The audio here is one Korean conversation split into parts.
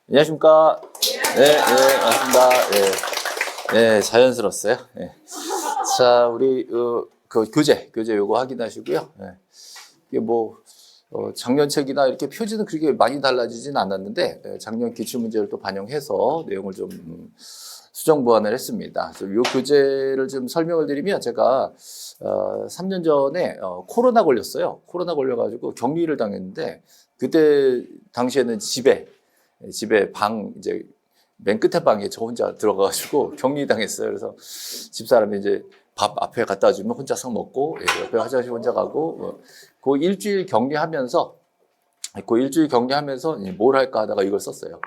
안녕하십니까. 네, 반갑습니다. 네, 자연스러웠어요. 네. 자, 우리, 그 교재 요거 확인하시고요. 네. 이게 뭐, 작년책이나 이렇게 표지는 그렇게 많이 달라지진 않았는데, 작년 기출문제를 또 반영해서 내용을 좀 수정 보완을 했습니다. 그래서 요 교재를 좀 설명을 드리면 제가, 3년 전에, 코로나 걸렸어요. 코로나 걸려가지고 격리를 당했는데, 그때 당시에는 집에 이제 맨 끝에 방에 저 혼자 들어가가지고 격리당했어요. 그래서 집사람이 이제 밥 앞에 갖다 주면 혼자 서 먹고, 옆에 화장실 혼자 가고, 그 일주일 격리하면서 뭘 할까 하다가 이걸 썼어요.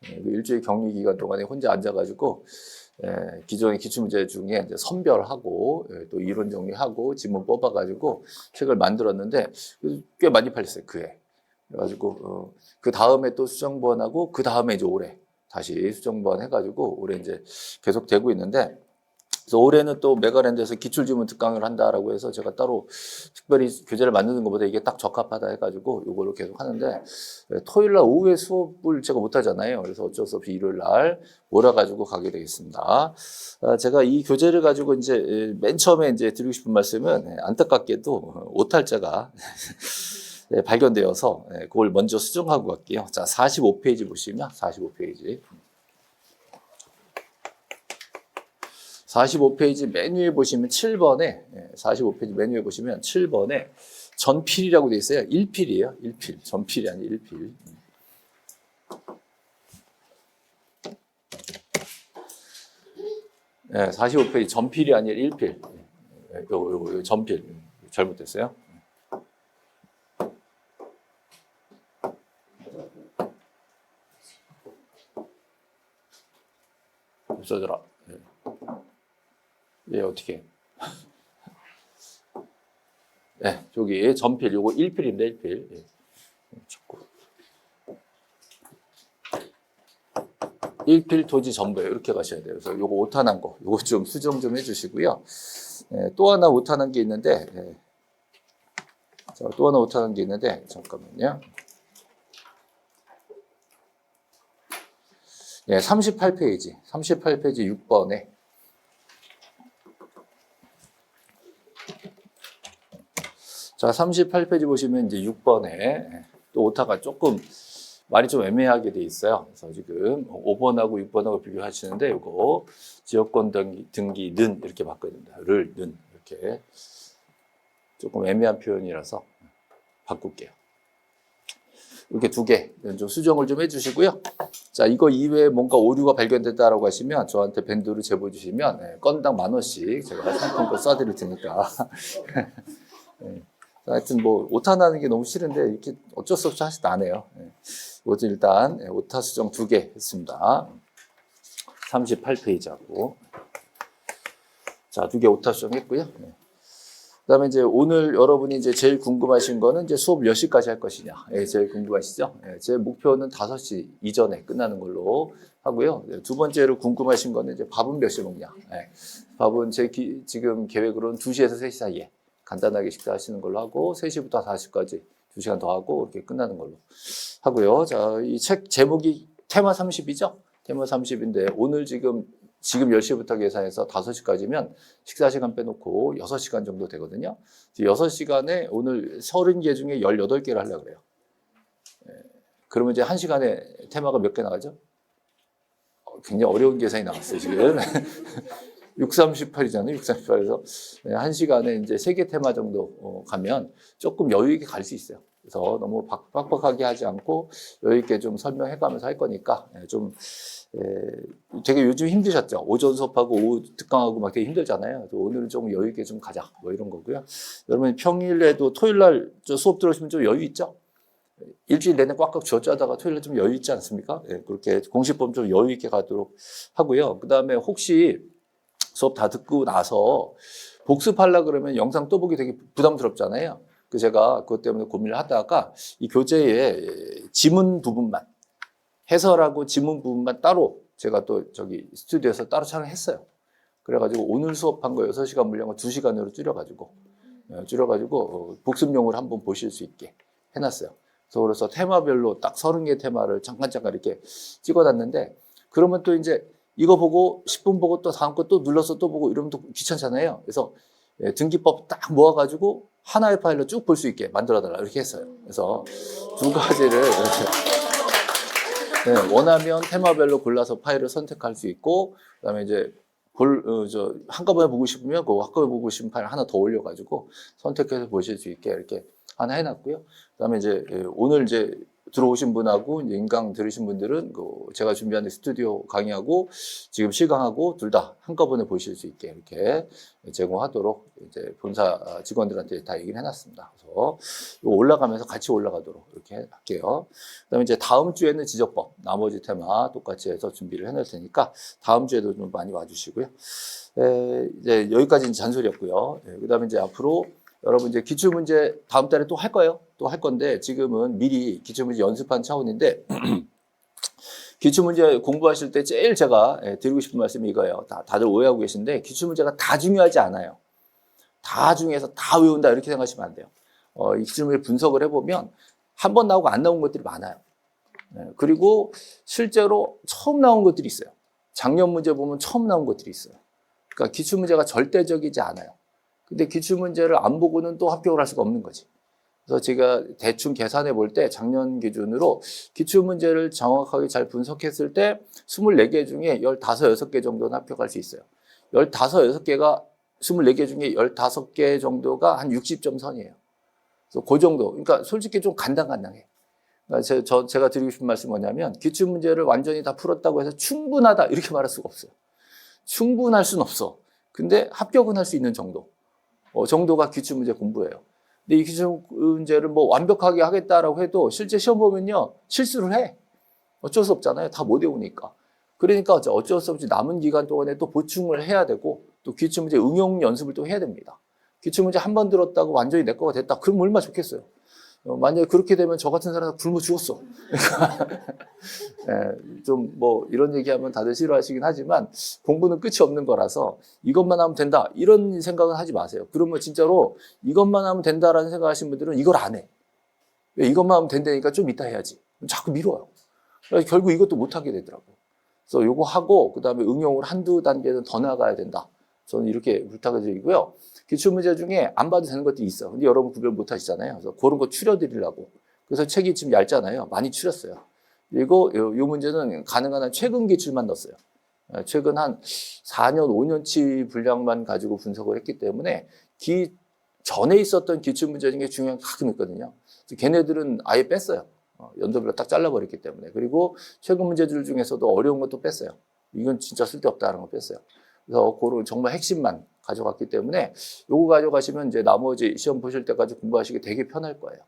그 일주일 격리 기간 동안에 혼자 앉아가지고, 기존의 기출문제 중에 이제 선별하고, 또 이론 정리하고, 지문 뽑아가지고 책을 만들었는데, 꽤 많이 팔렸어요, 그해. 그래가지고, 그 다음에 또 수정보완하고, 그 다음에 이제 올해 다시 수정보완 해가지고, 올해 이제 계속 되고 있는데, 그래서 올해는 또 메가랜드에서 기출지문 특강을 한다라고 해서 제가 따로 특별히 교재를 만드는 것보다 이게 딱 적합하다 해가지고 이걸로 계속 하는데, 토요일 날 오후에 수업을 제가 못 하잖아요. 그래서 어쩔 수 없이 일요일 날 몰아가지고 가게 되겠습니다. 제가 이 교재를 가지고 이제 맨 처음에 이제 드리고 싶은 말씀은 안타깝게도 오탈자가 발견되어서 그걸 먼저 수정하고 갈게요. 자, 45페이지 보시면 45페이지. 45페이지 맨 위에 보시면 7번에 45페이지 맨 위에 보시면 7번에 전필이라고 되어 있어요. 1필이에요. 1필. 전필이 아니고 1필. 45페이지 전필이 아니라 1필. 요거 전필. 잘못됐어요. 써줘라. 예, 어떻게? 저기 전필 요거 1필입니다. 1필. 자꾸 1필 토지 전부예요. 이렇게 가셔야 돼요. 그래서 요거 오타난 거, 요거 좀 수정 좀 해주시고요. 또 하나 오타난 게 있는데, 또 하나 오타난 게 있는데, 잠깐만요. 38페이지 6번에 자, 38페이지 보시면 이제 6번에 또 오타가 조금 말이 좀 애매하게 돼 있어요. 그래서 지금 5번하고 6번하고 비교하시는데 이거 지역권 등기는 이렇게 바꿔야 됩니다. 는 이렇게 조금 애매한 표현이라서 바꿀게요. 이렇게 두 개 좀 수정을 좀 해주시고요. 자, 이거 이외에 뭔가 오류가 발견됐다라고 하시면 저한테 밴드로 제보 주시면 건당 10,000원씩 제가 상품권 쏴드릴 테니까. 하여튼 뭐 오타 나는 게 너무 싫은데 이렇게 어쩔 수 없이 하시 나네요. 이것도 일단 오타 수정 2개 했습니다. 38페이지하고 자, 2개 오타 수정했고요. 그다음에 이제 오늘 여러분이 이제 제일 궁금하신 거는 이제 수업 몇 시까지 할 것이냐. 제일 궁금하시죠? 제 목표는 5시 이전에 끝나는 걸로 하고요. 두 번째로 궁금하신 거는 이제 밥은 몇 시에 먹냐. 밥은 지금 계획으로는 2시에서 3시 사이에 간단하게 식사하시는 걸로 하고 3시부터 4시까지 2시간 더 하고 이렇게 끝나는 걸로 하고요. 자, 이 책 제목이 테마 30이죠? 테마 30인데 오늘 지금 10시부터 계산해서 5시까지면 식사 시간 빼놓고 6시간 정도 되거든요. 6시간에 오늘 30개 중에 18개를 하려고 그래요. 그러면 이제 1시간에 테마가 몇 개 나가죠? 굉장히 어려운 계산이 나왔어요, 지금. 638이잖아요. 638에서 1시간에 이제 3개 테마 정도 가면 조금 여유 있게 갈 수 있어요. 그래서 너무 빡빡하게 하지 않고 여유 있게 좀 설명해가면서 할 거니까 좀 되게 요즘 힘드셨죠. 오전 수업하고 오후 특강하고 막 되게 힘들잖아요. 오늘은 좀 여유 있게 좀 가자. 뭐 이런 거고요. 여러분 평일에도 토요일 날 수업 들어오시면 좀 여유 있죠? 일주일 내내 꽉꽉 쥐어짜다가 토요일에 좀 여유 있지 않습니까? 그렇게 공식법 좀 여유 있게 가도록 하고요. 그 다음에 혹시 수업 다 듣고 나서 복습하려고 그러면 영상 또 보기 되게 부담스럽잖아요. 그래서 제가 그것 때문에 고민을 하다가 이 교재의 지문 부분만 해설하고 지문 부분만 따로 제가 또 저기 스튜디오에서 따로 촬영했어요. 그래가지고 오늘 수업한 거 6시간 분량을 2시간으로 줄여가지고 복습용으로 한번 보실 수 있게 해놨어요. 그래서 테마별로 딱 30개 테마를 잠깐 이렇게 찍어놨는데, 그러면 또 이제 이거 보고 10분 보고 또 다음 거 또 눌러서 또 보고 이러면 또 귀찮잖아요. 그래서 등기법 딱 모아가지고 하나의 파일로 쭉 볼 수 있게 만들어달라 이렇게 했어요. 그래서 두 가지를 원하면 테마별로 골라서 파일을 선택할 수 있고, 그다음에 이제 한꺼번에 보고 싶으면 그 한꺼번에 보고 싶은 파일 하나 더 올려가지고 선택해서 보실 수 있게 이렇게 하나 해놨고요. 그다음에 이제 오늘 이제 들어오신 분하고 이제 인강 들으신 분들은 제가 준비하는 스튜디오 강의하고 지금 실강하고 둘 다 한꺼번에 보실 수 있게 이렇게 제공하도록 이제 본사 직원들한테 다 얘기를 해놨습니다. 그래서 이거 올라가면서 같이 올라가도록 이렇게 할게요. 그다음에 이제 다음 주에는 지적법 나머지 테마 똑같이 해서 준비를 해놓을 테니까 다음 주에도 좀 많이 와주시고요. 이제 여기까지는 잔소리였고요. 그다음에 이제 앞으로 여러분 이제 기출문제 다음 달에 또 할 거예요. 또 할 건데 지금은 미리 기출문제 연습한 차원인데 기출문제 공부하실 때 제일 제가 드리고 싶은 말씀이 이거예요. 다들 오해하고 계신데 기출문제가 다 중요하지 않아요. 다 중요해서 다 외운다 이렇게 생각하시면 안 돼요. 이 기출문제 분석을 해보면 한 번 나오고 안 나온 것들이 많아요. 그리고 실제로 처음 나온 것들이 있어요. 작년 문제 보면 처음 나온 것들이 있어요. 그러니까 기출문제가 절대적이지 않아요. 근데 기출문제를 안 보고는 또 합격을 할 수가 없는 거지. 그래서 제가 대충 계산해 볼 때 작년 기준으로 기출문제를 정확하게 잘 분석했을 때 24개 중에 15, 6개 정도는 합격할 수 있어요. 15, 6개가 24개 중에 15개 정도가 한 60점 선이에요. 그래서 그 정도. 그러니까 솔직히 좀 간당간당해. 그러니까 제가 드리고 싶은 말씀이 뭐냐면 기출문제를 완전히 다 풀었다고 해서 충분하다 이렇게 말할 수가 없어요. 충분할 수는 없어. 근데 합격은 할 수 있는 정도. 정도가 기출문제 공부예요. 근데 이 기출문제를 뭐 완벽하게 하겠다라고 해도 실제 시험 보면요, 실수를 해. 어쩔 수 없잖아요. 다 못 외우니까. 그러니까 어쩔 수 없이 남은 기간 동안에 또 보충을 해야 되고, 또 기출문제 응용 연습을 또 해야 됩니다. 기출문제 한 번 들었다고 완전히 내 거가 됐다. 그럼 얼마나 좋겠어요. 만약에 그렇게 되면 저 같은 사람은 굶어 죽었어. 좀 뭐 이런 얘기하면 다들 싫어하시긴 하지만 공부는 끝이 없는 거라서 이것만 하면 된다 이런 생각은 하지 마세요. 그러면 진짜로 이것만 하면 된다라는 생각하시는 분들은 이걸 안 해. 왜 이것만 하면 된다니까 좀 이따 해야지. 자꾸 미뤄요. 결국 이것도 못 하게 되더라고요. 그래서 요거 하고 그다음에 응용을 한두 단계는 더 나가야 된다. 저는 이렇게 부탁을 드리고요. 기출문제 중에 안 봐도 되는 것들이 있어. 근데 여러분 구별 못 하시잖아요. 그래서 그런 거 추려드리려고. 그래서 책이 지금 얇잖아요. 많이 추렸어요. 그리고 요 문제는 가능한 한 최근 기출만 넣었어요. 최근 한 4년, 5년치 분량만 가지고 분석을 했기 때문에 전에 있었던 기출문제 중에 중요한 게 가끔 있거든요. 걔네들은 아예 뺐어요. 연도별로 딱 잘라버렸기 때문에. 그리고 최근 문제들 중에서도 어려운 것도 뺐어요. 이건 진짜 쓸데없다는 거 뺐어요. 그래서 그런 정말 핵심만 가져갔기 때문에 요거 가져가시면 이제 나머지 시험 보실 때까지 공부하시기 되게 편할 거예요.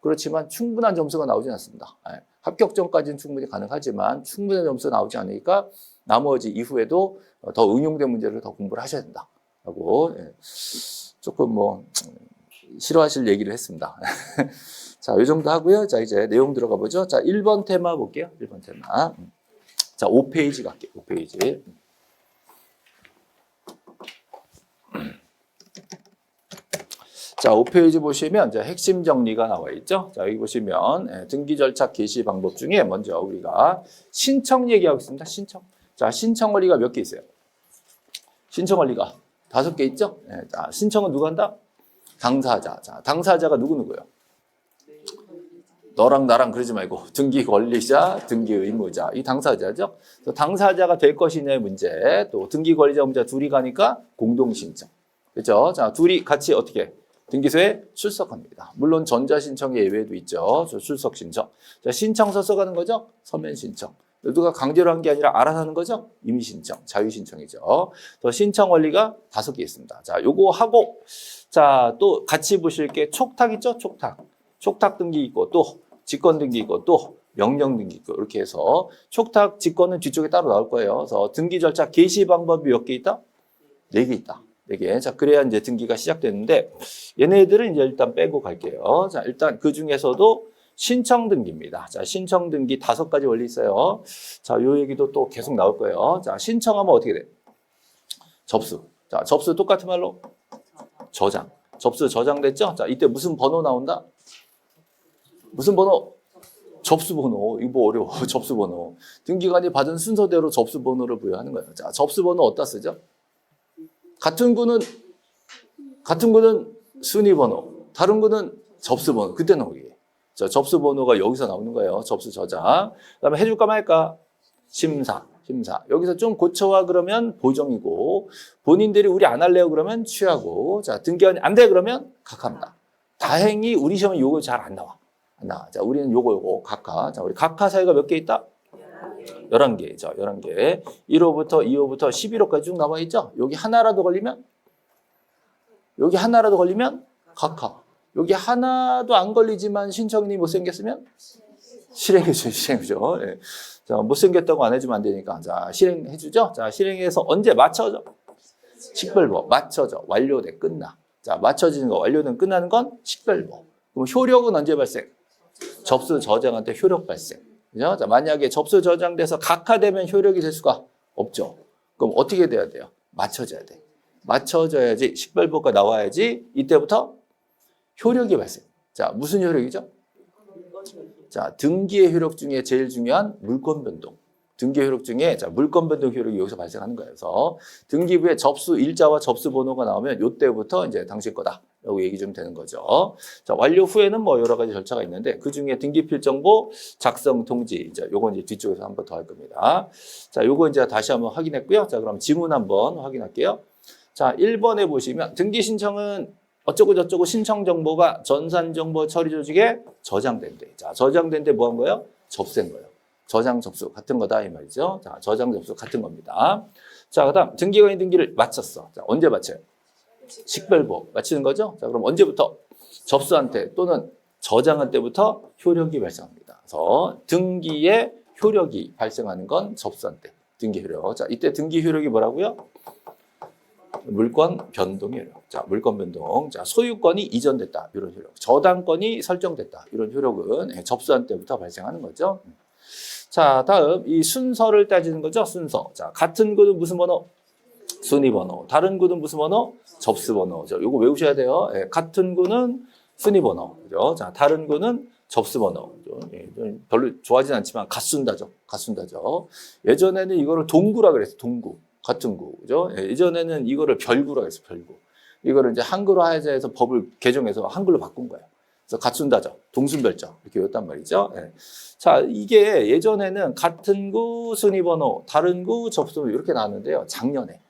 그렇지만 충분한 점수가 나오진 않습니다. 합격점까지는 충분히 가능하지만 충분한 점수가 나오지 않으니까 나머지 이후에도 더 응용된 문제를 더 공부를 하셔야 된다라고 조금 뭐 싫어하실 얘기를 했습니다. 자, 이 정도 하고요. 자, 이제 내용 들어가 보죠. 자, 1번 테마 볼게요. 1번 테마. 자, 5페이지 갈게요. 5페이지. 자, 5페이지 보시면 이제 핵심 정리가 나와 있죠. 자, 여기 보시면 등기 절차 개시 방법 중에 먼저 우리가 신청 얘기하고 있습니다. 신청. 자, 신청 원리가 몇 개 있어요? 신청 원리가 5개 있죠? 자, 신청은 누가 한다? 당사자. 자, 당사자가 누구예요? 너랑 나랑 그러지 말고 등기 권리자, 등기 의무자. 이 당사자죠. 그래서 당사자가 될 것이냐의 문제, 또 등기 권리자 의무자 둘이 가니까 공동 신청. 그렇죠? 자, 둘이 같이 어떻게 등기소에 출석합니다. 물론 전자신청의 예외도 있죠. 저 출석 신청. 자, 신청서 써가는 거죠? 서면 신청. 누가 강제로 한 게 아니라 알아서 하는 거죠? 임의 신청, 자유 신청이죠. 더 신청 원리가 5개 있습니다. 자, 요거 하고, 자, 또 같이 보실 게 촉탁 있죠? 촉탁. 촉탁 등기 있고, 또 직권 등기 있고, 또 명령 등기 있고, 이렇게 해서 촉탁, 직권은 뒤쪽에 따로 나올 거예요. 그래서 등기 절차 개시 방법이 몇 개 있다? 4개 있다. 4개. 자, 그래야 이제 등기가 시작되는데, 얘네들은 이제 일단 빼고 갈게요. 자, 일단 그 중에서도 신청 등기입니다. 자, 신청 등기 5가지 원리 있어요. 자, 요 얘기도 또 계속 나올 거예요. 자, 신청하면 어떻게 돼? 접수. 자, 접수 똑같은 말로 저장. 접수 저장됐죠? 자, 이때 무슨 번호 나온다? 무슨 번호? 접수번호. 이거 뭐 어려워. 접수번호. 등기관이 받은 순서대로 접수번호를 부여하는 거예요. 자, 접수번호 어디다 쓰죠? 같은 구는 순위번호, 다른 구는 접수번호. 그때 나오기. 자, 접수번호가 여기서 나오는 거예요. 접수 저장. 그다음에 해줄까 말까? 심사. 여기서 좀 고쳐와 그러면 보정이고, 본인들이 우리 안 할래요 그러면 취하고, 자, 등기관이 안 돼 그러면 각하입니다. 다행히 우리 시험은 요거 잘 안 나와. 자, 우리는 요거 각하. 자, 우리 각하 사이가 몇 개 있다? 11개죠. 11개. 1호부터 2호부터 11호까지 쭉 나와 있죠? 여기 하나라도 걸리면 각하. 여기 하나도 안 걸리지만 신청인이 못생겼으면 실행해주죠. 네. 자, 못생겼다고 안 해주면 안 되니까. 자, 실행해주죠. 자, 실행해서 언제 맞춰져? 식별법. 맞춰져. 완료돼. 끝나. 자, 맞춰지는 거, 완료된 끝나는 건 식별법. 그럼 효력은 언제 발생? 접수 저장할 때 효력 발생. 그죠? 자, 만약에 접수 저장돼서 각하되면 효력이 될 수가 없죠. 그럼 어떻게 돼야 돼요? 맞춰져야 돼. 맞춰져야지 식별법과 나와야지 이때부터 효력이 발생. 자, 무슨 효력이죠? 자, 등기의 효력 중에 제일 중요한 물권 변동. 등기 효력 중에 자, 물권 변동 효력이 여기서 발생하는 거예요. 그래서 등기부에 접수 일자와 접수 번호가 나오면 이때부터 이제 당신 거다라고 얘기 좀 되는 거죠. 자, 완료 후에는 뭐 여러 가지 절차가 있는데 그 중에 등기 필정보 작성 통지 이제 요건 이제 뒤쪽에서 한 번 더 할 겁니다. 자, 요거 이제 다시 한번 확인했고요. 자, 그럼 지문 한번 확인할게요. 자, 1번에 보시면 등기 신청은 어쩌고 저쩌고 신청 정보가 전산 정보 처리 조직에 저장된대. 자, 저장된데 뭐 한 거예요? 접수한 거예요. 저장 접수 같은 거다 이 말이죠. 자, 저장 접수 같은 겁니다. 자, 그다음 등기관이 등기를 마쳤어. 자, 언제 마쳐요? 식별법 마치는 거죠. 자, 그럼 언제부터? 접수한 때 또는 저장한 때부터 효력이 발생합니다. 그래서 등기에 효력이 발생하는 건 접수한 때 등기 효력. 자, 이때 등기 효력이 뭐라고요? 물권 변동 효력. 자, 물권 변동. 자, 소유권이 이전됐다. 이런 효력. 저당권이 설정됐다. 이런 효력은 접수한 때부터 발생하는 거죠. 자, 다음 이 순서를 따지는 거죠. 순서. 자, 같은 구는 무슨 번호? 순위번호. 다른 구는 무슨 번호? 접수번호. 자, 요거 외우셔야 돼요. 예, 같은 구는 순위번호. 그죠? 자, 다른 구는 접수번호. 예, 별로 좋아하진 않지만 갓순다죠. 예전에는 이거를 동구라 그랬어요. 동구. 같은 구. 그죠? 예, 예전에는 이거를 별구라 그랬어요. 별구. 이거를 이제 한글로 하자 해서 법을 개정해서 한글로 바꾼 거예요. 그래서 갓순다죠. 동순별죠. 이렇게 외웠단 말이죠. 예. 자, 이게 예전에는 같은 구 순위번호, 다른 구 접수번호 이렇게 나왔는데요. 작년에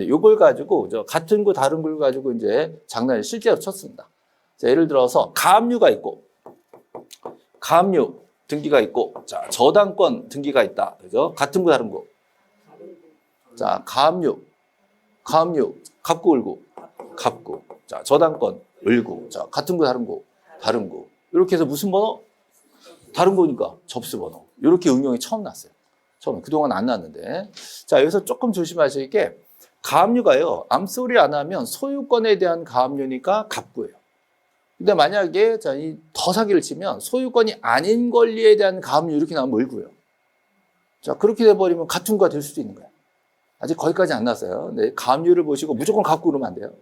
이걸 가지고 같은 구 다른 구를 가지고 이제 장난을 실제로 쳤습니다. 자, 예를 들어서 가압류가 있고 가압류 등기가 있고 자, 저당권 등기가 있다. 그죠? 같은 구 다른 구. 자, 가압류 갑구 을구 갑구. 자, 저당권 을구. 자, 같은 구 다른 구. 이렇게 해서 무슨 번호? 다른 거니까 접수번호. 이렇게 응용이 처음 났어요. 그동안 안 났는데. 자, 여기서 조금 조심하실 게 가압류가요. 암소리 안 하면 소유권에 대한 가압류니까 갑구예요. 근데 만약에 자, 더 사기를 치면 소유권이 아닌 권리에 대한 가압류 이렇게 나오면 을구예요. 자, 그렇게 돼버리면 같은 구가 될 수도 있는 거예요. 아직 거기까지 안 났어요. 근데 가압류를 보시고 무조건 갑구 그러면 안 돼요.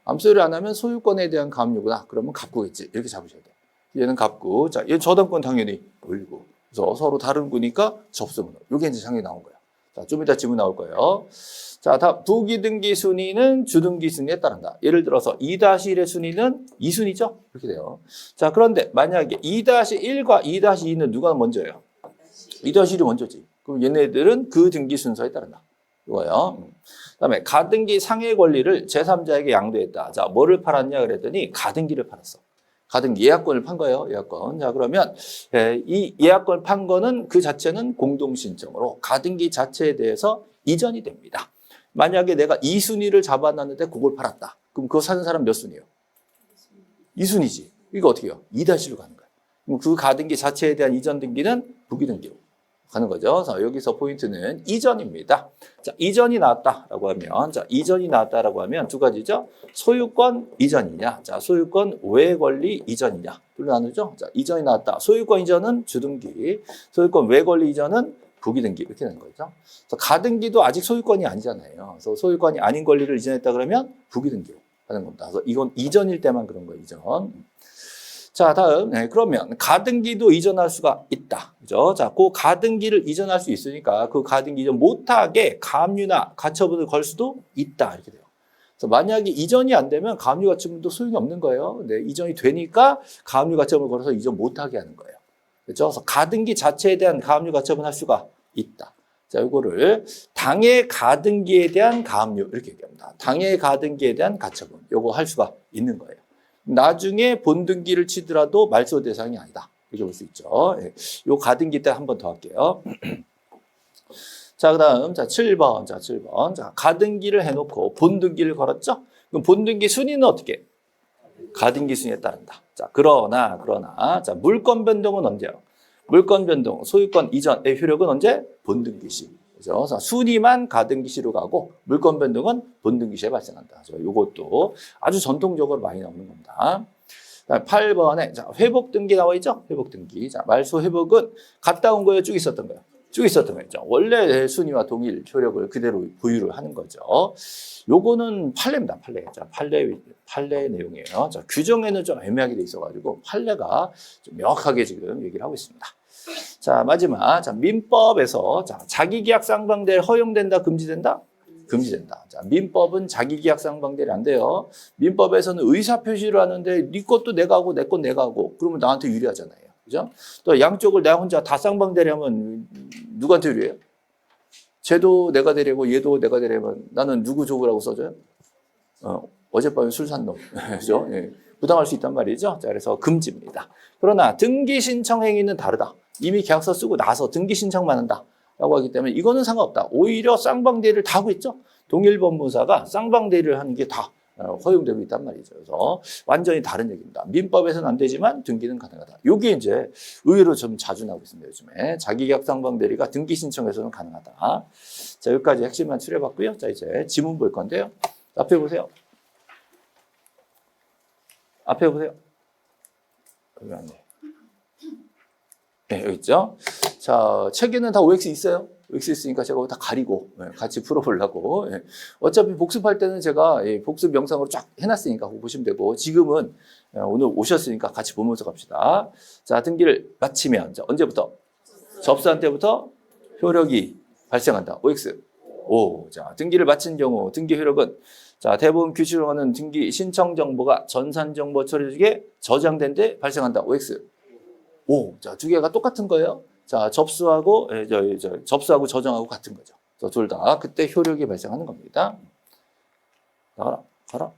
암소리 안 하면 소유권에 대한 가압류구나. 그러면 갑구겠지. 이렇게 잡으셔야 돼요. 얘는 갑구. 자, 얘 저당권 당연히 을구. 그래서 서로 다른 구니까 접수번호. 이게 이제 장이 나온 거예요. 자, 좀 이따 지문 나올 거예요. 자, 다음 부기등기 순위는 주등기 순위에 따른다. 예를 들어서 2-1의 순위는 2순위죠? 이렇게 돼요. 자, 그런데 만약에 2-1과 2-2는 누가 먼저예요? 2-1이 먼저지. 그럼 얘네들은 그 등기 순서에 따른다. 이거예요. 그다음에 가등기 상해 권리를 제3자에게 양도했다. 자, 뭐를 팔았냐 그랬더니 가등기를 팔았어. 가등기 예약권을 판 거예요. 예약권. 자, 그러면 이 예약권을 판 거는 그 자체는 공동신청으로 가등기 자체에 대해서 이전이 됩니다. 만약에 내가 2순위를 잡아놨는데 그걸 팔았다. 그럼 그거 사는 사람 몇 순위예요? 2순위지. 이거 어떻게 해요? 2-1로 가는 거예요. 그럼 그 가등기 자체에 대한 이전 등기는 부기등기로 가는 거죠. 그래서 여기서 포인트는 이전입니다. 자, 이전이 나왔다라고 하면 두 가지죠. 소유권 이전이냐, 자, 소유권 외 권리 이전이냐, 둘로 나누죠. 자, 이전이 나왔다. 소유권 이전은 주등기, 소유권 외 권리 이전은 부기등기 이렇게 되는 거죠. 그래서 가등기도 아직 소유권이 아니잖아요. 그래서 소유권이 아닌 권리를 이전했다 그러면 부기등기로 하는 겁니다. 그래서 이건 이전일 때만 그런 거예요. 이전. 자, 다음. 그러면 가등기도 이전할 수가 있다. 그죠? 자, 그 가등기를 이전할 수 있으니까 그 가등기 이전 못하게 가압류나 가처분을 걸 수도 있다. 이렇게 돼요. 그래서 만약에 이전이 안 되면 가압류 가처분도 소용이 없는 거예요. 네, 이전이 되니까 가압류 가처분을 걸어서 이전 못하게 하는 거예요. 그렇죠? 그래서 가등기 자체에 대한 가압류 가처분 할 수가 있다. 자, 이거를 당해 가등기에 대한 가압류 이렇게 얘기합니다. 당해 가등기에 대한 가처분 요거 할 수가 있는 거예요. 나중에 본등기를 치더라도 말소 대상이 아니다. 이렇게 볼 수 있죠. 예. 요 가등기 때 한 번 더 할게요. 자, 그 다음, 자, 7번. 자, 7번. 자, 가등기를 해놓고 본등기를 걸었죠? 그럼 본등기 순위는 어떻게? 가등기 순위에 따른다. 자, 그러나, 자, 물권 변동은 언제요? 물권 변동, 소유권 이전의 효력은 언제? 본등기 시. 그죠? 순위만 가등기 시로 가고, 물권 변동은 본등기 시에 발생한다. 요것도 아주 전통적으로 많이 나오는 겁니다. 8번에, 자, 회복 등기 나와 있죠? 회복 등기. 자, 말소 회복은 갔다 온 거예요? 쭉 있었던 거예요? 쭉 있었던 거죠. 원래 순위와 동일 효력을 그대로 부유를 하는 거죠. 요거는 판례입니다. 판례. 자, 판례 내용이에요. 자, 규정에는 좀 애매하게 돼 있어가지고 판례가 좀 명확하게 지금 얘기를 하고 있습니다. 자, 마지막. 자, 민법에서 자, 자기계약 쌍방대일 허용된다, 금지된다? 금지된다. 자, 민법은 자기계약 쌍방대일이 안 돼요. 민법에서는 의사표시를 하는데 네 것도 내가 하고 내 건 내가 하고 그러면 나한테 유리하잖아요. 그죠? 또 양쪽을 내가 혼자 다 쌍방대리하면 누구한테 유리해요? 쟤도 내가 대리하고 얘도 내가 대리하면 나는 누구 족이라고 써줘요? 어젯밤에 술 산 놈. 그죠? 예. 부당할 수 있단 말이죠. 자, 그래서 금지입니다. 그러나 등기 신청 행위는 다르다. 이미 계약서 쓰고 나서 등기 신청만 한다. 라고 하기 때문에 이거는 상관없다. 오히려 쌍방대리를 다 하고 있죠. 동일법무사가 쌍방대리를 하는 게 다 허용되고 있단 말이죠. 그래서 완전히 다른 얘기입니다. 민법에서는 안 되지만 등기는 가능하다. 이게 이제 의외로 좀 자주 나오고 있습니다. 요즘에 자기계약 쌍방대리가 등기 신청에서는 가능하다. 자, 여기까지 핵심만 추려봤고요. 자, 이제 지문 볼 건데요. 앞에 보세요. 앞에 보세요. 여기 안 돼. 네, 여기 있죠. 자, 책에는 다 OX 있어요. OX 있으니까 제가 다 가리고 같이 풀어보려고. 어차피 복습할 때는 제가 복습 영상으로 쫙 해놨으니까 그거 보시면 되고 지금은 오늘 오셨으니까 같이 보면서 갑시다. 자, 등기를 마치면 자, 언제부터? 접수한 때부터 효력이 발생한다. OX. 자, 등기를 마친 경우 등기 효력은 자, 대부분 규칙으로는 등기 신청 정보가 전산 정보 처리직에 저장된 데 발생한다. OX. 자, 두 개가 똑같은 거예요. 자, 접수하고 접수하고 저장하고 같은 거죠. 둘 다 그때 효력이 발생하는 겁니다. 가라.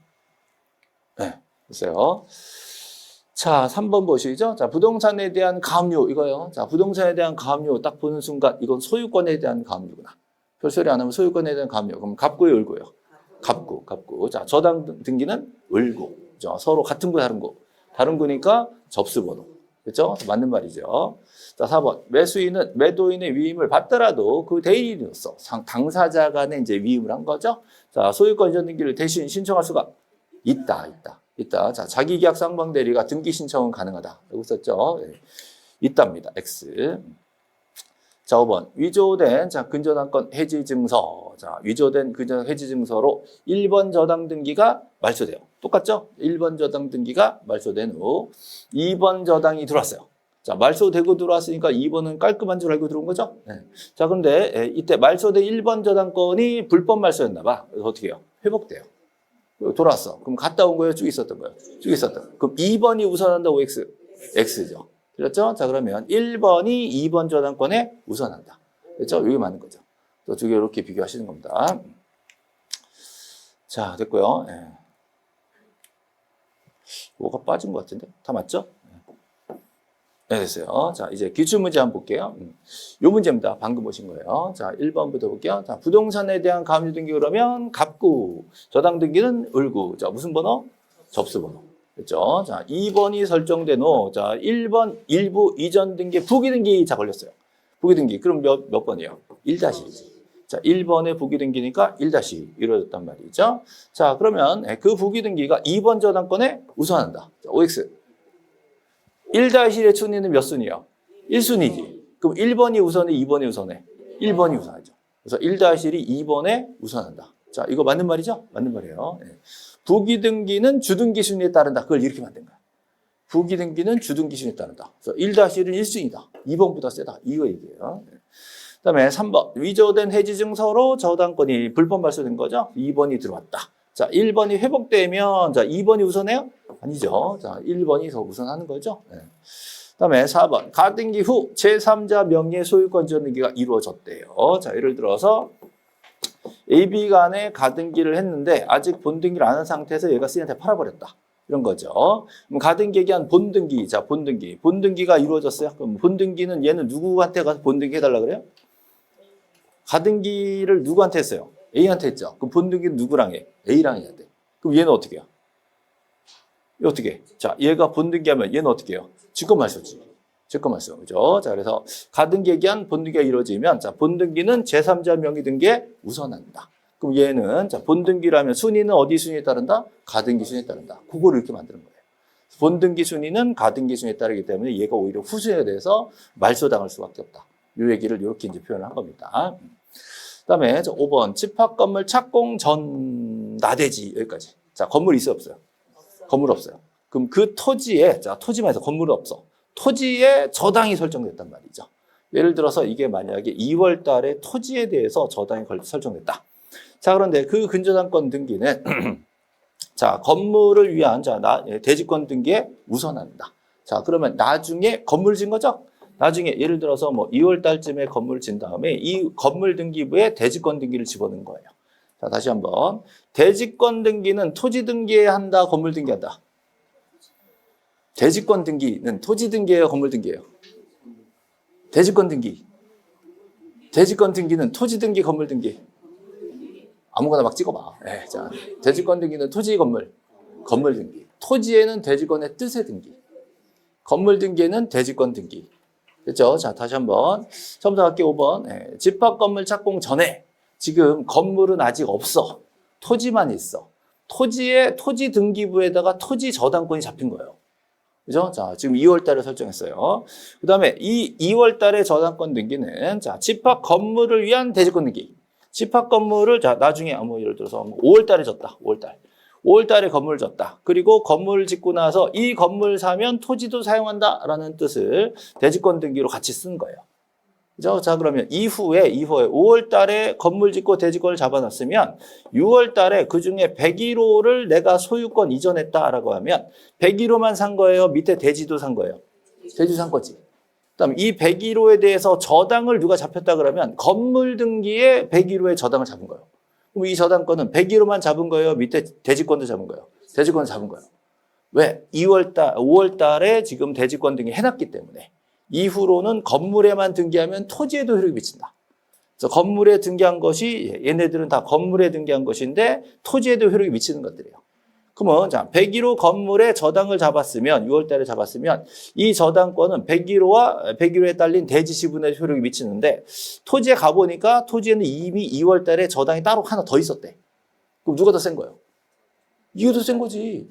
네, 보세요. 자, 3번 보시죠. 자, 부동산에 대한 가압류 이거요. 자, 부동산에 대한 가압류 딱 보는 순간 이건 소유권에 대한 가압류구나. 별소리 안 하면 소유권에 대한 가압류. 그럼 갑구예요, 을구예요? 갑구. 자, 저당 등기는 을구. 그죠? 서로 같은 구 다른 구. 다른 구니까 접수번호. 그렇죠? 맞는 말이죠. 자, 4번. 매수인은 매도인의 위임을 받더라도 그 대리인으로서 당사자 간에 이제 위임을 한 거죠. 자, 소유권 이전 등기를 대신 신청할 수가 있다. 자, 자기계약 쌍방대리가 등기 신청은 가능하다. 여기 썼죠. 네. 있답니다. X. 자, 5번. 위조된 자, 근저당권 해지 증서. 자, 위조된 근저당 해지 증서로 1번 저당 등기가 말소돼요. 똑같죠? 1번 저당 등기가 말소된 후 2번 저당이 들어왔어요. 자, 말소되고 들어왔으니까 2번은 깔끔한 줄 알고 들어온 거죠? 네. 자, 그런데 이때 말소된 1번 저당권이 불법 말소였나 봐. 그래서 어떻게 해요? 회복돼요. 돌아왔어. 그럼 갔다 온 거예요? 쭉 있었던 거예요? 쭉 있었던. 그럼 2번이 우선한다고 X죠. 그렇죠? 자, 그러면 1번이 2번 저당권에 우선한다. 그렇죠? 이게 맞는 거죠. 두 개 이렇게 비교하시는 겁니다. 자, 됐고요. 네. 뭐가 빠진 것 같은데? 다 맞죠? 네, 됐어요. 자, 이제 기출문제 한번 볼게요. 요 문제입니다. 방금 보신 거예요. 자, 1번부터 볼게요. 자, 부동산에 대한 가압류 등기 그러면 갑구, 저당 등기는 을구. 자, 무슨 번호? 접수번호. 그렇죠? 자, 2번이 설정된 후, 자, 1번 일부 이전 등기, 부기 등기 자 걸렸어요. 부기 등기. 그럼 몇 번이에요? 1-1이지. 자, 1번에 부기 등기니까 1- 이루어졌단 말이죠. 자, 그러면 그 부기 등기가 2번 저당권에 우선한다. 자, OX. 1-1의 순위는 몇 순위야? 1순위지. 그럼 1번이 우선해, 2번이 우선해? 1번이 우선하죠. 그래서 1-1이 2번에 우선한다. 자, 이거 맞는 말이죠? 맞는 말이에요. 부기 등기는 주등기 순위에 따른다. 그걸 이렇게 만든 거야. 부기 등기는 주등기 순위에 따른다. 그래서 1-1은 1순위다. 2번보다 세다. 이거 얘기예요. 그다음에 3번. 위조된 해지 증서로 저당권이 불법 발소된 거죠. 2번이 들어왔다. 자, 1번이 회복되면 자, 2번이 우선해요? 아니죠. 자, 1번이 더 우선하는 거죠. 네. 그다음에 4번. 가등기 후 제3자 명의 소유권 전등기가 이루어졌대요. 자, 예를 들어서 A, B 간에 가등기를 했는데 아직 본등기를 안 한 상태에서 얘가 C한테 팔아버렸다. 이런 거죠. 그럼 가등기에 대한 본등기. 자, 본등기. 본등기가 이루어졌어요. 그럼 본등기는 얘는 누구한테 가서 본등기 해달라 그래요? 가등기를 누구한테 했어요? A한테 했죠. 그럼 본등기는 누구랑 해? A랑 해야 돼. 그럼 얘는 어떻게 해요? 얘 어떻게 해? 자, 얘가 본등기하면 얘는 어떻게 해요? 직권말소지. 직권말소. 그죠? 자, 그래서 가등기에 대한 본등기가 이루어지면 자, 본등기는 제3자 명의 등기에 우선한다. 그럼 얘는 자, 본등기라면 순위는 어디 순위에 따른다? 가등기 순위에 따른다. 그거를 이렇게 만드는 거예요. 본등기 순위는 가등기 순위에 따르기 때문에 얘가 오히려 후순위에 대해서 말소당할 수밖에 없다. 이 얘기를 이렇게 이제 표현을 한 겁니다. 그다음에 5번 집합 건물 착공 전 나대지 여기까지. 자, 건물 있어요, 없어요? 건물 없어요. 그럼 그 토지에 자, 토지만 해서 건물은 없어. 토지에 저당이 설정됐단 말이죠. 예를 들어서 이게 만약에 2월 달에 토지에 대해서 저당이 설정됐다. 자, 그런데 그 근저당권 등기는 자, 건물을 위한 자, 대지권 등기에 우선한다. 자, 그러면 나중에 건물 진 거죠? 나중에 예를 들어서 뭐 2월 달쯤에 건물을 진 다음에 이 건물 등기부에 대지권 등기를 집어넣은 거예요. 자, 다시 한번. 대지권 등기는 토지 등기에 한다, 건물 등기한다. 대지권 등기는 토지 등기예요, 건물 등기예요? 대지권 등기. 대지권 등기는 토지 등기, 건물 등기. 아무거나 막 찍어봐. 네, 자, 대지권 등기는 토지, 건물 등기. 토지에는 대지권의 뜻의 등기. 건물 등기에는 대지권 등기. 됐죠? 자, 다시 한번. 처음부터 갈게요, 5번. 네, 집합 건물 착공 전에 지금 건물은 아직 없어. 토지만 있어. 토지에 토지 등기부에다가 토지 저당권이 잡힌 거예요. 그죠? 자, 지금 2월 달에 설정했어요. 그 다음에 이 2월 달에 저당권 등기는 자, 집합 건물을 위한 대지권 등기. 집합 건물을 자, 나중에 뭐 예를 들어서 5월 달에 졌다. 5월 달. 5월 달에 건물을 졌다. 그리고 건물을 짓고 나서 이 건물 사면 토지도 사용한다라는 뜻을 대지권 등기로 같이 쓴 거예요. 그죠? 자, 그러면 이후에 5월 달에 건물 짓고 대지권을 잡아놨으면 6월 달에 그 중에 101호를 내가 소유권 이전했다라고 하면 101호만 산 거예요? 밑에 대지도 산 거예요? 대지도 산 거지. 그다음 이 101호에 대해서 저당을 누가 잡혔다 그러면 건물 등기에 101호에 저당을 잡은 거예요. 그럼 이 저당권은 101호만 잡은 거예요? 밑에 대지권도 잡은 거예요? 대지권을 잡은 거예요. 왜? 5월 달에 지금 대지권 등기 해놨기 때문에. 이후로는 건물에만 등기하면 토지에도 효력이 미친다. 그래서 건물에 등기한 것이 얘네들은 다 건물에 등기한 것인데 토지에도 효력이 미치는 것들이에요. 그러면 자, 101호 건물에 저당을 잡았으면 6월 달에 잡았으면 이 저당권은 101호에 딸린 대지 지분에 효력이 미치는데 토지에 가보니까 토지에는 이미 2월 달에 저당이 따로 하나 더 있었대. 그럼 누가 더 센 거예요? 이게 더 센 거지.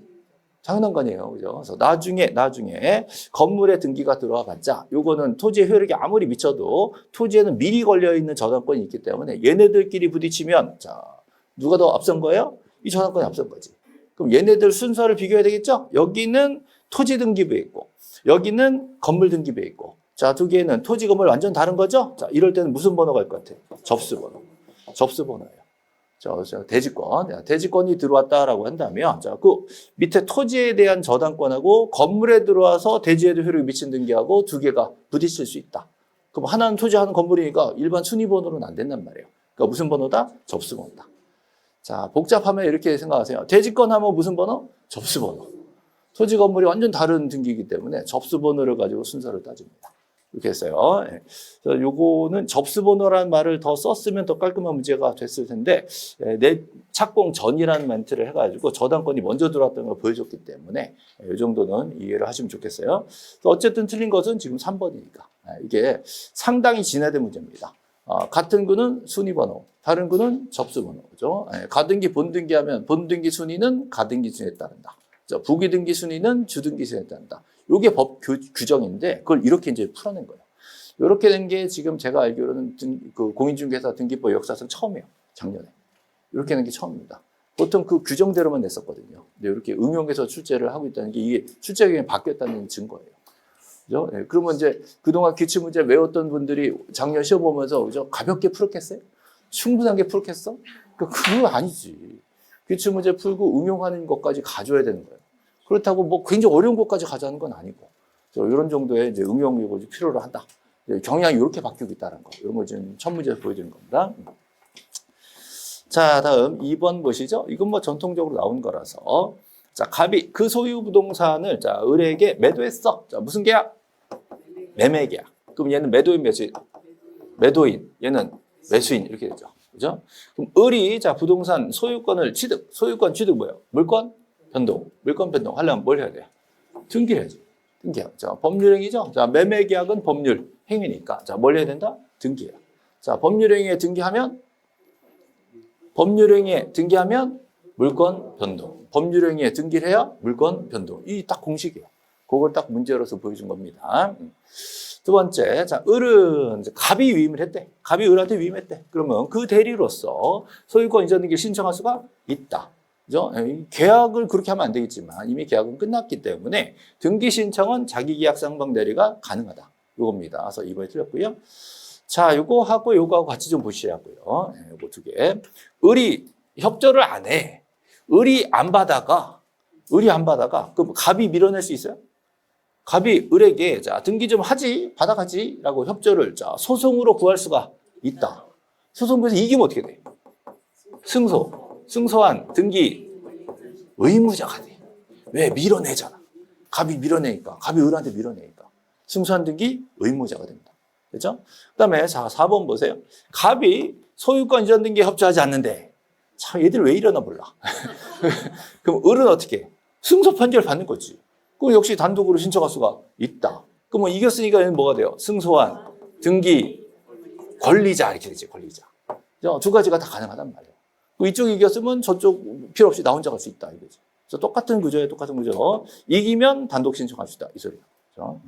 당연한 거 아니에요. 그죠? 그래서 나중에 건물에 등기가 들어와 봤자 요거는 토지의 효력이 아무리 미쳐도 토지에는 미리 걸려있는 저당권이 있기 때문에 얘네들끼리 부딪히면 자, 누가 더 앞선 거예요? 이 저당권이 앞선 거지. 그럼 얘네들 순서를 비교해야 되겠죠? 여기는 토지 등기부에 있고 여기는 건물 등기부에 있고 자, 두 개는 토지 건물 완전 다른 거죠? 자, 이럴 때는 무슨 번호가 할 것 같아요? 접수번호예요. 자, 대지권이 들어왔다라고 한다면, 자, 그 밑에 토지에 대한 저당권하고 건물에 들어와서 대지에도 효력이 미친 등기하고 두 개가 부딪힐 수 있다. 그럼 하나는 토지, 하나는 건물이니까 일반 순위번호로는 안 된단 말이에요. 그러니까 무슨 번호다? 접수번호다. 자, 복잡하면 이렇게 생각하세요. 대지권 하면 무슨 번호? 접수번호. 토지, 건물이 완전 다른 등기이기 때문에 접수번호를 가지고 순서를 따집니다. 이렇게 했어요. 그래서 요거는 접수번호라는 말을 더 썼으면 더 깔끔한 문제가 됐을 텐데 내 착공 전이라는 멘트를 해가지고 저당권이 먼저 들어왔다는 걸 보여줬기 때문에 이 정도는 이해를 하시면 좋겠어요. 어쨌든 틀린 것은 지금 3번이니까 이게 상당히 진화된 문제입니다. 같은 구는 순위번호, 다른 구는 접수번호. 그죠? 가등기, 본등기 하면 본등기 순위는 가등기 순위에 따른다. 부기등기 순위는 주등기 순위에 따른다. 이게 법 규정인데 그걸 이렇게 이제 풀어낸 거예요. 이렇게 된 게 지금 제가 알기로는 그 공인중개사 등기법 역사상 처음이에요. 작년에. 이렇게 된 게 처음입니다. 보통 그 규정대로만 냈었거든요. 근데 이렇게 응용해서 출제를 하고 있다는 게 이게 출제 규정이 바뀌었다는 증거예요. 그죠? 네, 그러면 이제 그동안 기출문제 외웠던 분들이 작년 시험 보면서 그죠? 가볍게 풀었겠어요? 충분하게 풀었겠어? 그거 아니지. 기출문제 풀고 응용하는 것까지 가져야 되는 거예요. 그렇다고 뭐 굉장히 어려운 것까지 가져가는 건 아니고. 이런 정도의 이제 응용력을 필요로 한다. 경향이 이렇게 바뀌고 있다는 거. 이런 거 지금 첫 문제에서 보여드리는 겁니다. 자, 다음 2번 보시죠. 이건 뭐 전통적으로 나온 거라서. 자, 갑이 그 소유 부동산을 자, 을에게 매도했어. 자, 무슨 계약? 매매 계약. 그럼 얘는 매도인 매수인? 매도인. 얘는 매수인. 이렇게 되죠. 그죠? 그럼 을이 자, 부동산 소유권을 취득. 소유권 취득 뭐예요? 물권 변동. 물권 변동 하려면 뭘 해야 돼요? 등기를 해야지. 등기해요. 자, 법률행위죠. 자, 매매 계약은 법률 행위니까. 자, 뭘 해야 된다? 등기해요. 자, 법률행위에 등기하면 물권 변동. 법률행위에 등기를 해야 물권 변동. 이 딱 공식이에요. 그걸 딱 문제로서 보여준 겁니다. 두 번째, 자, 을은 갑이 위임을 했대. 갑이 을한테 위임했대. 그러면 그 대리로서 소유권 이전 등기를 신청할 수가 있다. 그죠? 계약을 그렇게 하면 안 되겠지만 이미 계약은 끝났기 때문에 등기 신청은 자기 계약 상방 대리가 가능하다. 이겁니다. 그래서 이번에 틀렸고요. 자, 요거하고 같이 좀 보시라고요. 요거 두 개. 을이 협조를 안 해. 을이 안 받아가. 그럼 갑이 밀어낼 수 있어요? 갑이 을에게 자, 등기 좀 하지, 받아가지 라고 협조를 자, 소송으로 구할 수가 있다. 소송에서 이기면 어떻게 돼? 승소한 등기 의무자가 돼. 왜? 밀어내잖아. 갑이 밀어내니까. 갑이 을한테 밀어내니까. 승소한 등기 의무자가 됩니다. 그렇죠? 그다음에 자, 4번 보세요. 갑이 소유권 이전 등기에 협조하지 않는데 참 얘들 왜 이러나 몰라. 그럼 을은 어떻게 해? 승소 판결 받는 거지. 그럼 역시 단독으로 신청할 수가 있다. 그럼 이겼으니까 얘는 뭐가 돼요? 승소한 등기 권리자 이렇게 되지. 권리자. 두 가지가 다 가능하단 말이에요. 이쪽이 이겼으면 저쪽 필요 없이 나 혼자 갈 수 있다 이거지. 그래서 똑같은 구조예요. 똑같은 구조. 이기면 단독 신청할 수 있다. 이 소리예요. 그렇죠?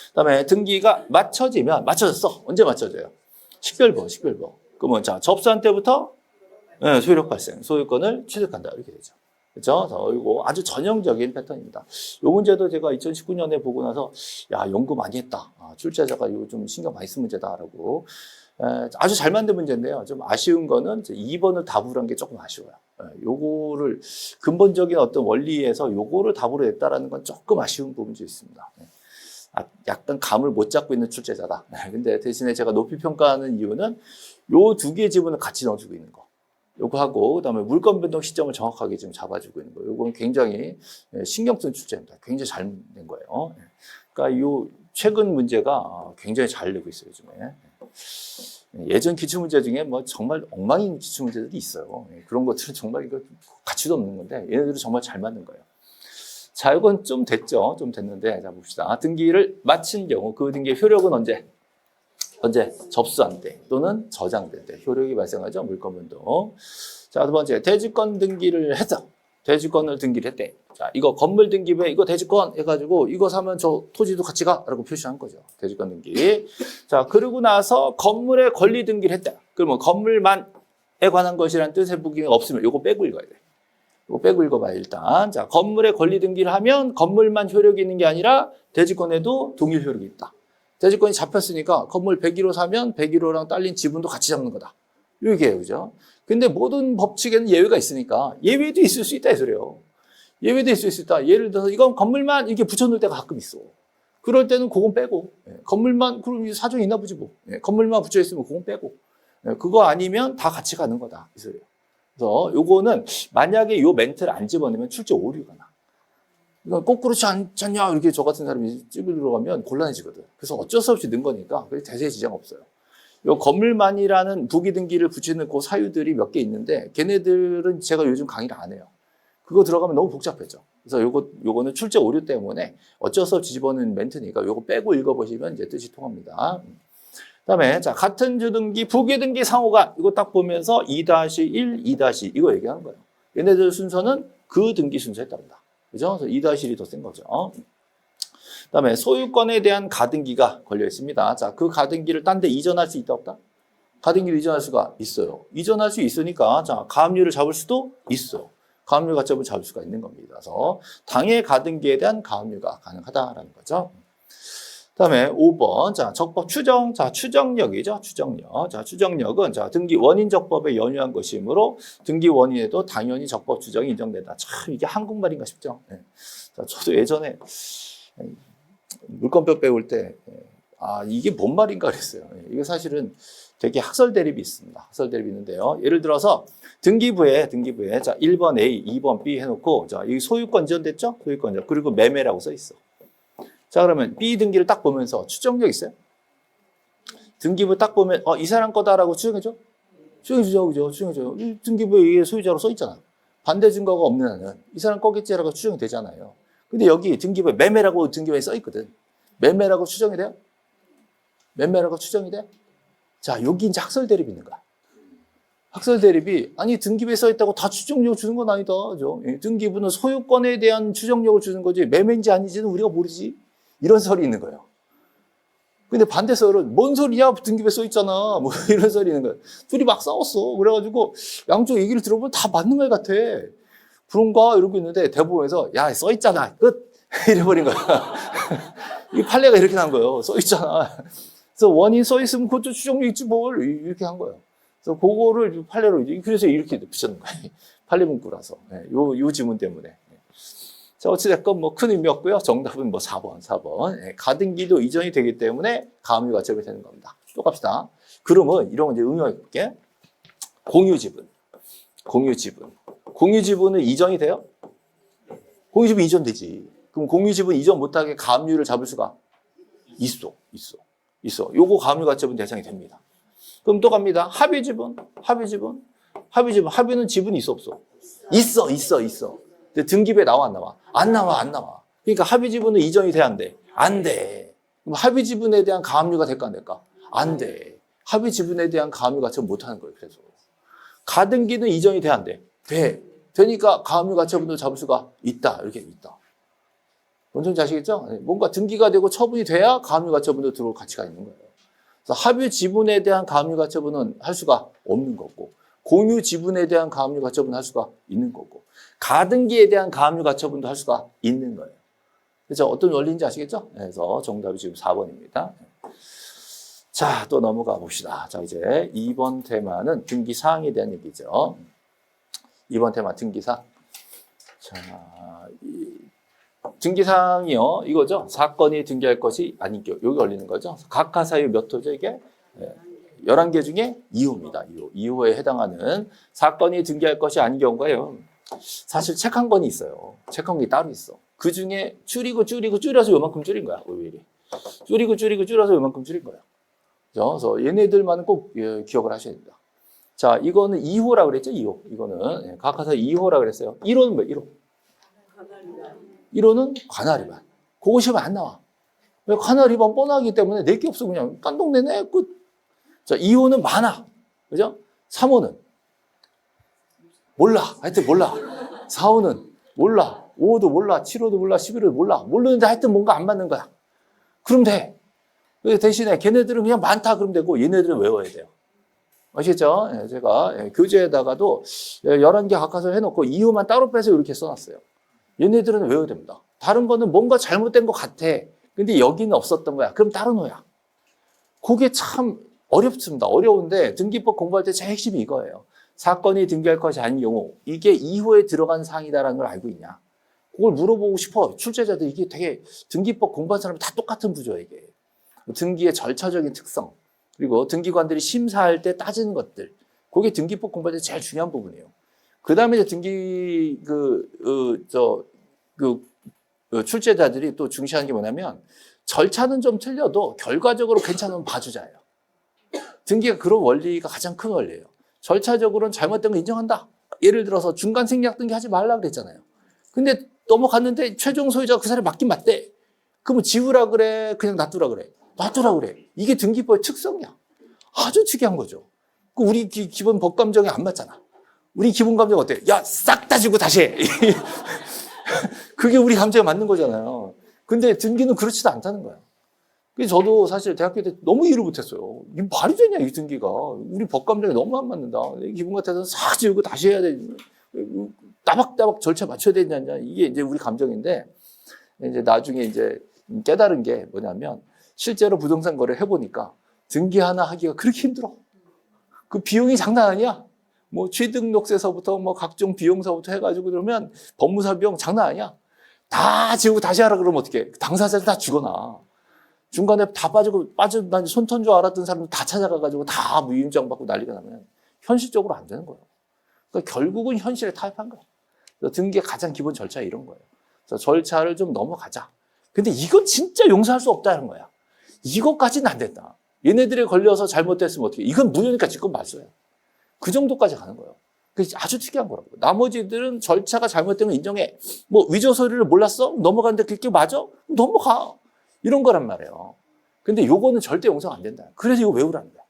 그다음에 등기가 맞춰졌어. 언제 맞춰져요? 식별보. 그러면 자, 접수한 때부터 소유력 발생, 소유권을 취득한다. 이렇게 되죠. 그렇죠? 이거 아주 전형적인 패턴입니다. 이 문제도 제가 2019년에 보고 나서 야, 연구 많이 했다. 출제자가 이거 좀 신경 많이 쓴 문제다라고. 아주 잘 만든 문제인데요. 좀 아쉬운 거는 2번을 답으로 한 게 조금 아쉬워요. 요거를 근본적인 어떤 원리에서 요거를 답으로 냈다라는 건 조금 아쉬운 부분이 있습니다. 약간 감을 못 잡고 있는 출제자다. 근데 대신에 제가 높이 평가하는 이유는 요 두 개의 지분을 같이 넣어주고 있는 거. 요거하고 그다음에 물권 변동 시점을 정확하게 지금 잡아주고 있는 거. 요건 굉장히 신경 쓴 출제입니다. 굉장히 잘 낸 거예요. 그러니까 요 최근 문제가 굉장히 잘 내고 있어요, 요즘에. 예전 기출문제 중에 뭐 정말 엉망인 기출문제들이 있어요. 그런 것들은 정말 이거 가치도 없는 건데 얘네들은 정말 잘 맞는 거예요. 자, 이건 좀 됐죠. 좀 됐는데 자 봅시다. 등기를 마친 경우 그 등기의 효력은 언제? 접수한 때 또는 저장될 때 효력이 발생하죠. 물권 변동. 자, 두 번째 대지권 등기를 했어. 대지권을 등기를 했대. 자, 이거 건물 등기부에 이거 대지권 해가지고 이거 사면 저 토지도 같이 가라고 표시한 거죠. 대지권 등기. 자, 그러고 나서 건물의 권리 등기를 했다. 그러면 건물만에 관한 것이라는 뜻의 부기가 없으면 이거 빼고 읽어야 돼. 이거 빼고 읽어봐요, 일단. 자, 건물의 권리 등기를 하면 건물만 효력이 있는 게 아니라 대지권에도 동일 효력이 있다. 대지권이 잡혔으니까 건물 101호 사면 101호랑 딸린 지분도 같이 잡는 거다. 이게요, 그죠? 근데 모든 법칙에는 예외가 있으니까 예외도 있을 수 있다, 이 소리예요. 예외도 있을 수 있다. 예를 들어서 이건 건물만 이렇게 붙여놓을 때가 가끔 있어. 그럴 때는 그건 빼고. 건물만, 그럼 사정이 있나 보지 뭐. 건물만 붙여있으면 그건 빼고. 그거 아니면 다 같이 가는 거다, 이 소리예요. 그래서 요거는 만약에 요 멘트를 안 집어넣으면 출제 오류가 나. 이건 꼭 그렇지 않냐 이렇게 저 같은 사람이 찍으러 가면 곤란해지거든. 그래서 어쩔 수 없이 넣은 거니까 대세에 지장 없어요. 요 건물만이라는 부기 등기를 붙이는 그 사유들이 몇 개 있는데 걔네들은 제가 요즘 강의를 안 해요. 그거 들어가면 너무 복잡해져. 그래서 요거는 출제 오류 때문에 어쩔 수 없이 집어넣은 멘트니까 요거 빼고 읽어보시면 이제 뜻이 통합니다. 그다음에 자, 같은 주등기, 부기 등기 상호가 이거 딱 보면서 2-1, 2- 이거 얘기하는 거예요. 얘네들 순서는 그 등기 순서에 따른다. 그죠? 그래서 2-1이 더 센 거죠. 그다음에 소유권에 대한 가등기가 걸려 있습니다. 자, 그 가등기를 딴 데 이전할 수 있다 없다? 가등기로 이전할 수가 있어요. 이전할 수 있으니까 자, 가압류를 잡을 수도 있어. 가압류 가점을 잡을 수가 있는 겁니다. 그래서 당해 가등기에 대한 가압류가 가능하다라는 거죠. 그다음에 5번. 자, 적법 추정. 자, 추정력이죠. 추정력. 자, 추정력은 자, 등기 원인 적법에 연유한 것이므로 등기 원인에도 당연히 적법 추정이 인정된다. 참 이게 한국말인가 싶죠. 네. 자, 저도 예전에 물권법 배울 때 이게 뭔 말인가 그랬어요. 이게 사실은 되게 학설 대립이 있습니다. 학설 대립이 있는데요. 예를 들어서 등기부에 자, 1번 A, 2번 B 해놓고 자, 이 소유권 지정됐죠? 소유권 지정. 그리고 매매라고 써 있어. 자, 그러면 B 등기를 딱 보면서 추정력 있어요? 등기부 딱 보면 이 사람 거다라고 추정해줘? 추정해주죠. 그죠? 추정해줘요. 등기부에 이게 소유자로 써 있잖아. 반대 증거가 없는 한은 이 사람 거겠지라고 추정이 되잖아요. 근데 여기 등기부에 매매라고 등기부에 써 있거든. 매매라고 추정이 돼요? 매매라고 추정이 돼? 자, 여기 이제 학설 대립이 있는 거야. 학설 대립이 아니 등기부에 써 있다고 다 추정력 주는 건 아니다. 그죠? 등기부는 소유권에 대한 추정력을 주는 거지 매매인지 아닌지는 우리가 모르지. 이런 설이 있는 거예요. 근데 반대설은 뭔 소리야? 등기부에 써 있잖아. 뭐 이런 설이 있는 거예요. 둘이 막 싸웠어. 그래가지고 양쪽 얘기를 들어보면 다 맞는 말 같아. 그런가? 이러고 있는데 대법원에서 야, 써 있잖아. 끝. 이래버린 거야. 이 판례가 이렇게 난 거예요. 써 있잖아. 그래서 원인 써 있으면 그것도 추정력 있지 뭘. 이렇게 한 거예요. 그래서 그거를 판례로 그래서 이렇게 붙였는 거예요. 판례 문구라서. 요 지문 때문에. 자, 어찌됐건 뭐 큰 의미 없고요. 정답은 뭐 4번. 가등기도 이전이 되기 때문에 가압류가 적용이 되는 겁니다. 또 갑시다. 그러면 이런 거 이제 응용해 볼게. 공유지분. 공유지분은 이전이 돼요? 공유지분 이전되지. 그럼 공유지분 이전 못하게 가압류를 잡을 수가 있어. 요거 가압류 가처분 대상이 됩니다. 그럼 또 갑니다. 합의지분. 합의는 지분이 있어 없어? 있어. 근데 등기부에 나와 안 나와? 안 나와. 그러니까 합의지분은 이전이 돼야 안 돼? 안 돼. 그럼 합의지분에 대한 가압류가 될까 안 될까? 안 돼. 합의지분에 대한 가압류 가처분 못하는 거예요. 그래서 가등기는 이전이 돼야 안 돼? 돼. 되니까 가압류 가처분도 잡을 수가 있다. 이렇게 있다. 뭔지 아시겠죠? 뭔가 등기가 되고 처분이 돼야 가압류 가처분도 들어올 가치가 있는 거예요. 그래서 합의 지분에 대한 가압류 가처분은 할 수가 없는 거고, 공유 지분에 대한 가압류 가처분은 할 수가 있는 거고, 가등기에 대한 가압류 가처분도 할 수가 있는 거예요. 그래서 어떤 원리인지 아시겠죠? 그래서 정답이 지금 4번입니다. 자, 또 넘어가 봅시다. 자, 이제 2번 테마는 등기 사항에 대한 얘기죠. 2번 테마 등기사항. 자, 등기사항이요. 이거죠. 사건이 등기할 것이 아닌 경우. 여기 걸리는 거죠. 각하 사유 몇 호죠, 이게? 11개 중에 2호입니다. 2호에 해당하는 사건이 등기할 것이 아닌 경우가요. 사실 책 한 권이 있어요. 책 한 권이 따로 있어. 그 중에 줄여서 요만큼 줄인 거야. 오히려. 줄여서 요만큼 줄인 거야. 그래서 얘네들만은 꼭 기억을 하셔야 됩니다. 자, 이거는 2호라고 그랬죠? 2호. 이거는 각하사 2호라고 그랬어요. 1호는 뭐예요? 1호는 관할 위반. 그거 시험에 안 나와. 왜 관할 위반 뻔하기 때문에 낼 게 없어. 그냥 깐동내네. 끝. 자, 2호는 많아. 그죠? 3호는 몰라. 하여튼 몰라. 4호는 몰라. 5호도 몰라. 7호도 몰라. 11호도 몰라. 모르는데 하여튼 뭔가 안 맞는 거야. 그럼 돼. 대신에 걔네들은 그냥 많다 그러면 되고 얘네들은 외워야 돼요. 아시겠죠? 제가 교재에다가도 11개 각하서 해놓고 2호만 따로 빼서 이렇게 써놨어요. 얘네들은 외워야 됩니다. 다른 거는 뭔가 잘못된 것 같아. 근데 여기는 없었던 거야. 그럼 따로 놓아야. 그게 참 어렵습니다. 어려운데 등기법 공부할 때 제일 핵심이 이거예요. 사건이 등기할 것이 아닌 경우 이게 2호에 들어간 사항이다라는 걸 알고 있냐. 그걸 물어보고 싶어. 출제자들 이게 되게 등기법 공부한 사람이 다 똑같은 구조예요. 이게. 등기의 절차적인 특성 그리고 등기관들이 심사할 때 따지는 것들 그게 등기법 공부할 때 제일 중요한 부분이에요. 그 다음에 이제 등기 출제자들이 또 중시하는 게 뭐냐면 절차는 좀 틀려도 결과적으로 괜찮으면 봐주자예요. 등기가 그런 원리가 가장 큰 원리예요. 절차적으로는 잘못된 거 인정한다. 예를 들어서 중간 생략 등기 하지 말라 그랬잖아요. 근데 넘어갔는데 최종 소유자가 그 사람이 맞긴 맞대. 그러면 지우라 그래? 그냥 놔두라 그래? 놔두라 그래. 이게 등기법의 특성이야. 아주 특이한 거죠. 우리 기본 법 감정이 안 맞잖아. 우리 기본 감정 어때? 야, 싹 다 지고 다시 해. 그게 우리 감정에 맞는 거잖아요. 근데 등기는 그렇지도 않다는 거야. 그래서 저도 사실 대학교 때 너무 이해를 못했어요. 이게 말이 되냐, 이 등기가. 우리 법감정에 너무 안 맞는다. 기분 같아서 싹 지우고 다시 해야 돼. 따박따박 절차 맞춰야 되냐. 이게 이제 우리 감정인데, 이제 나중에 이제 깨달은 게 뭐냐면, 실제로 부동산 거래를 해보니까 등기 하나 하기가 그렇게 힘들어. 그 비용이 장난 아니야. 뭐 취등록세서부터 뭐 각종 비용서부터 해가지고 그러면 법무사 비용 장난 아니야. 다 지우고 다시 하라 그러면 어떡해. 당사자들 다 죽어나. 중간에 다 난 손턴 줄 알았던 사람들 다 찾아가가지고 다 무임장 받고 난리가 나면 현실적으로 안 되는 거예요. 그러니까 결국은 현실에 타협한 거예요. 그래서 등기의 가장 기본 절차 이런 거예요. 그래서 절차를 좀 넘어가자. 근데 이건 진짜 용서할 수 없다는 거야. 이것까지는 안 된다. 얘네들이 걸려서 잘못됐으면 어떻게? 이건 무효니까 지금 맞어요. 그 정도까지 가는 거예요. 그게 아주 특이한 거라고. 나머지들은 절차가 잘못되면 인정해. 뭐 위조 서류를 몰랐어? 넘어갔는데 그게 맞아? 넘어가. 이런 거란 말이에요. 근데 요거는 절대 용서가 안 된다. 그래서 이거 외우라는 거야.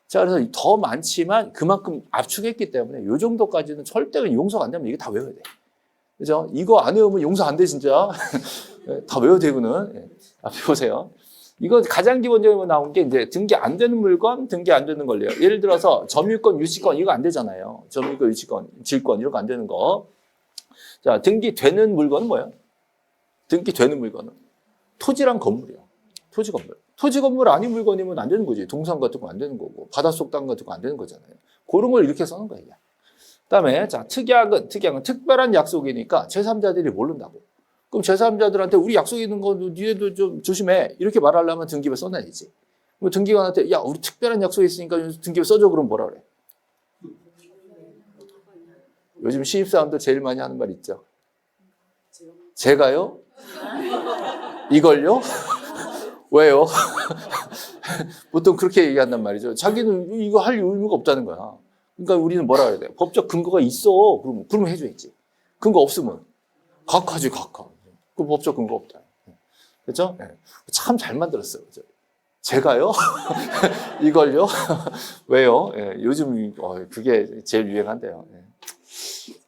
자, 그래서 더 많지만 그만큼 압축했기 때문에 요 정도까지는 절대 용서가 안 되면 이게 다 외워야 돼. 그죠? 이거 안 외우면 용서 안 돼, 진짜. 다 외워야 되고는. 앞에 보세요. 이거 가장 기본적으로 나온 게 이제 등기 안 되는 물건, 등기 안 되는 권리예요. 예를 들어서 점유권, 유치권 이거 안 되잖아요. 점유권, 유치권, 질권 이런 거 안 되는 거. 자, 등기 되는 물건은 뭐예요? 등기 되는 물건은 토지랑 건물이에요. 토지 건물. 토지 건물 아닌 물건이면 안 되는 거지. 동산 같은 거 안 되는 거고, 바닷속 땅 같은 거 안 되는 거잖아요. 그런 걸 이렇게 써는 거예요. 그다음에 자, 특약은 특별한 약속이니까 제3자들이 모른다고. 그럼 제3자들한테 우리 약속 있는 거 니네도 좀 조심해. 이렇게 말하려면 등기부에 써놔야지. 그럼 등기관한테 야, 우리 특별한 약속이 있으니까 등기부에 써줘. 그럼 뭐라 그래? 요즘 신입사원들 제일 많이 하는 말 있죠. 제가요? 이걸요? 왜요? 보통 그렇게 얘기한단 말이죠. 자기는 이거 할 의무가 없다는 거야. 그러니까 우리는 뭐라 그래야 돼? 법적 근거가 있어. 그러면 해줘야지. 근거 없으면 각하지, 각하. 그 법적 근거 없다. 그렇죠? 네. 참 잘 만들었어요. 그죠? 제가요? 이걸요? 왜요? 네, 요즘 그게 제일 유행한대요. 네.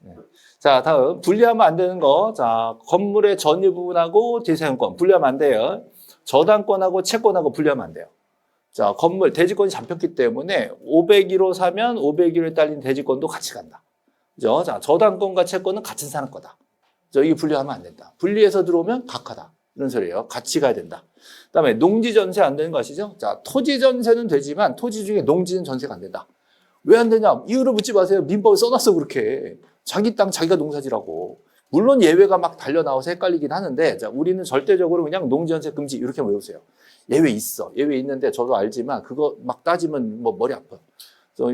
네. 자, 다음 분리하면 안 되는 거. 자, 건물의 전유 부분하고 대사용권 분리하면 안 돼요. 저당권하고 채권하고 분리하면 안 돼요. 자, 건물 대지권이 잡혔기 때문에 501호 사면 501호에 딸린 대지권도 같이 간다. 그죠? 자, 저당권과 채권은 같은 사람 거다. 이게 분리하면 안 된다. 분리해서 들어오면 각하다. 이런 소리예요. 같이 가야 된다. 그다음에 농지 전세 안 되는 거 아시죠? 자, 토지 전세는 되지만 토지 중에 농지는 전세가 안 된다. 왜 안 되냐? 이유를 묻지 마세요. 민법에 써놨어 그렇게. 자기 땅 자기가 농사지라고. 물론 예외가 막 달려 나와서 헷갈리긴 하는데, 자, 우리는 절대적으로 그냥 농지 전세 금지 이렇게 외우세요. 예외 있어. 예외 있는데 저도 알지만 그거 막 따지면 뭐 머리 아파요.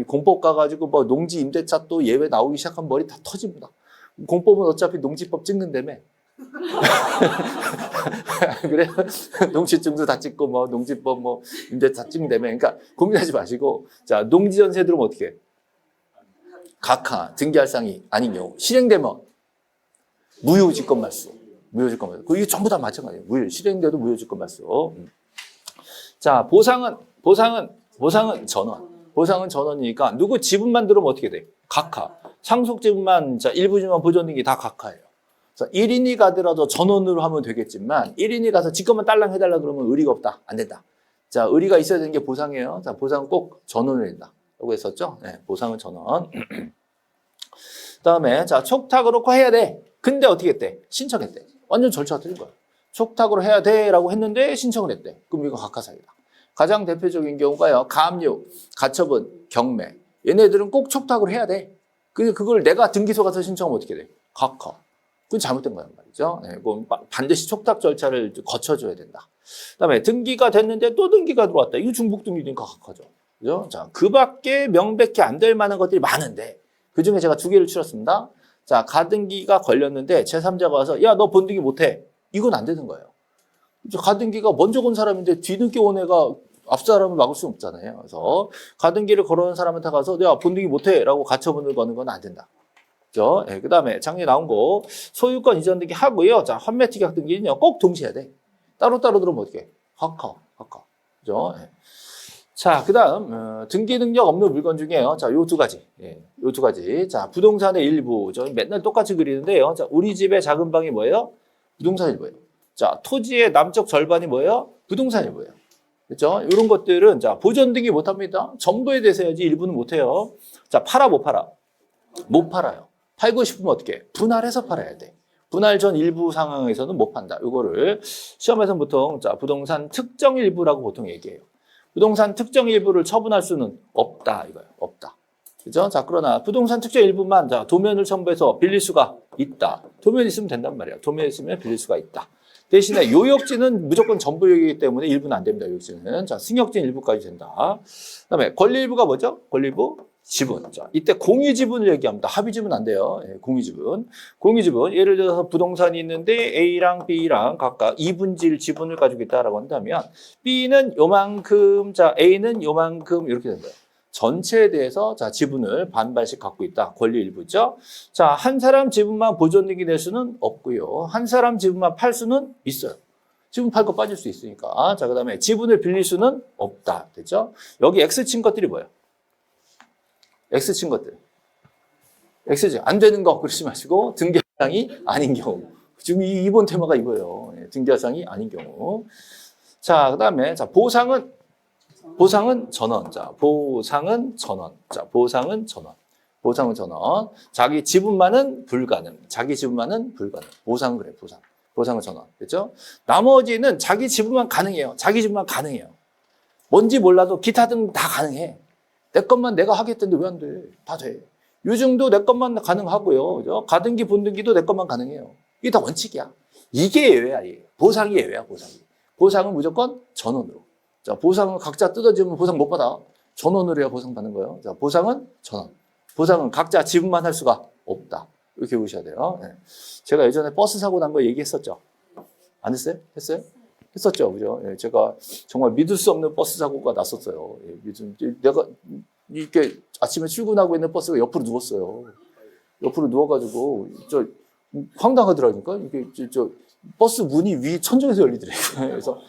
공법 가가지고 뭐 농지 임대차 또 예외 나오기 시작하면 머리 다 터집니다. 공법은 어차피 농지법 찍는다며. 그래? 농지증도 다 찍고 뭐 농지법 뭐 임대차 찍는다며. 그러니까 고민하지 마시고, 자, 농지 전세 들으면 어떻게 해? 각하, 등기할 상이 아닌 경우 실행되면 무효직권 말소. 무효직권 말소. 이게 전부 다 마찬가지예요. 실행돼도 무효직권 말소. 자, 보상은 전원. 보상은 전원이니까 누구 지분만 들으면 어떻게 돼? 각하. 상속 지분만, 자, 일부 지분만 보존등기 다 각하예요. 자, 1인이 가더라도 전원으로 하면 되겠지만 1인이 가서 지금만 딸랑 해달라 그러면 의리가 없다. 안 된다. 자, 의리가 있어야 되는 게 보상이에요. 자, 보상은 꼭 전원을 한다. 라고 했었죠? 네, 보상은 전원. 그다음에 자, 촉탁으로 해야 돼. 근데 어떻게 했대? 신청했대. 완전 절차가 틀린 거야. 촉탁으로 해야 돼라고 했는데 신청을 했대. 그럼 이거 각하사유다. 가장 대표적인 경우가요. 가압류, 가처분, 경매. 얘네들은 꼭 촉탁으로 해야 돼. 근데 그걸 내가 등기소 가서 신청하면 어떻게 돼? 각하. 그건 잘못된 거란 말이죠. 네, 반드시 촉탁 절차를 거쳐줘야 된다. 그다음에 등기가 됐는데 또 등기가 들어왔다. 이거 중복 등기니까 각하죠. 그죠? 자, 그 밖에 명백히 안 될 만한 것들이 많은데 그 중에 제가 2개를 추렸습니다. 자, 가등기가 걸렸는데 제3자가 와서 야, 너 본등기 못해. 이건 안 되는 거예요. 가등기가 먼저 건 사람인데 뒤늦게 온 애가 앞 사람을 막을 수는 없잖아요. 그래서 가등기를 걸어온 사람한테 가서 야, 본등기 못해 라고 가처분을 거는 건 안 된다. 그죠? 네, 그 다음에 작년에 나온 거 소유권 이전 등기 하고요. 자, 환매 특약 등기는요 꼭 동시에 해야 돼. 따로따로 들으면 어떻게? 각하. 그죠? 네. 자, 그 다음 등기 능력 없는 물건 중에요. 자, 요 2가지. 예, 요 2가지. 자, 부동산의 일부. 저 맨날 똑같이 그리는데요. 자, 우리 집의 작은 방이 뭐예요? 부동산 일부예요. 자, 토지의 남쪽 절반이 뭐예요? 부동산 일부예요. 그렇죠? 이런 것들은 자 보존 등기 못합니다. 전부에 대해서 해야지 일부는 못해요. 자 팔아 못 팔아? 못 팔아요. 팔고 싶으면 어떻게? 분할해서 팔아야 돼. 분할 전 일부 상황에서는 못 판다. 이거를 시험에서는 보통 자 부동산 특정 일부라고 보통 얘기해요. 부동산 특정 일부를 처분할 수는 없다 이거예요. 없다. 그죠? 자 그러나 부동산 특정 일부만 자 도면을 첨부해서 빌릴 수가 있다. 도면 있으면 된단 말이야. 도면 있으면 빌릴 수가 있다. 대신에 요역지는 무조건 전부역이기 때문에 일부는 안 됩니다. 요역지는. 자, 승역진 일부까지 된다. 그다음에 권리일부가 뭐죠? 권리일부 지분. 자, 이때 공유지분을 얘기합니다. 합의지분 안 돼요. 예, 공유지분. 공유지분. 예를 들어서 부동산이 있는데 A랑 B랑 각각 2분지 지분을 가지고 있다라고 한다면 B는 요만큼, 자, A는 요만큼 이렇게 된다. 전체에 대해서 자 지분을 반반씩 갖고 있다. 권리 일부죠. 자, 한 사람 지분만 보존등기 낼 수는 없고요. 한 사람 지분만 팔 수는 있어요. 지분 팔고 빠질 수 있으니까. 자, 그다음에 지분을 빌릴 수는 없다. 됐죠? 여기 X 친 것들이 뭐예요? X 친 것들. X지. 안 되는 거 그러지 마시고 등기 대상이 아닌 경우. 지금 이번 테마가 이거예요. 등기 대상이 아닌 경우. 자, 그다음에 자 보상은 전원. 자, 보상은 전원. 자, 보상은 전원. 보상은 전원. 자기 지분만은 불가능. 자기 지분만은 불가능. 보상은 그래, 보상. 보상은 전원. 그렇죠? 나머지는 자기 지분만 가능해요. 자기 지분만 가능해요. 뭔지 몰라도 기타 등 다 가능해. 내 것만 내가 하겠다는데 왜 안 돼? 다 돼. 유증도 내 것만 가능하고요. 그죠? 가등기, 본등기도 내 것만 가능해요. 이게 다 원칙이야. 이게 예외야, 얘. 보상이 예외야, 보상이. 보상은 무조건 전원으로. 자, 보상은 각자 뜯어지면 보상 못 받아. 전원으로 해야 보상 받는 거예요. 자, 보상은 전원. 보상은 각자 지분만 할 수가 없다. 이렇게 보셔야 돼요. 네. 제가 예전에 버스 사고 난 거 얘기했었죠. 안 했어요? 했어요? 했었죠. 그죠? 예, 제가 정말 믿을 수 없는 버스 사고가 났었어요. 예, 내가 이렇게 아침에 출근하고 있는 버스가 옆으로 누웠어요. 옆으로 누워가지고, 황당하더라니까? 이게, 버스 문이 위 천정에서 열리더라고요. 그래서,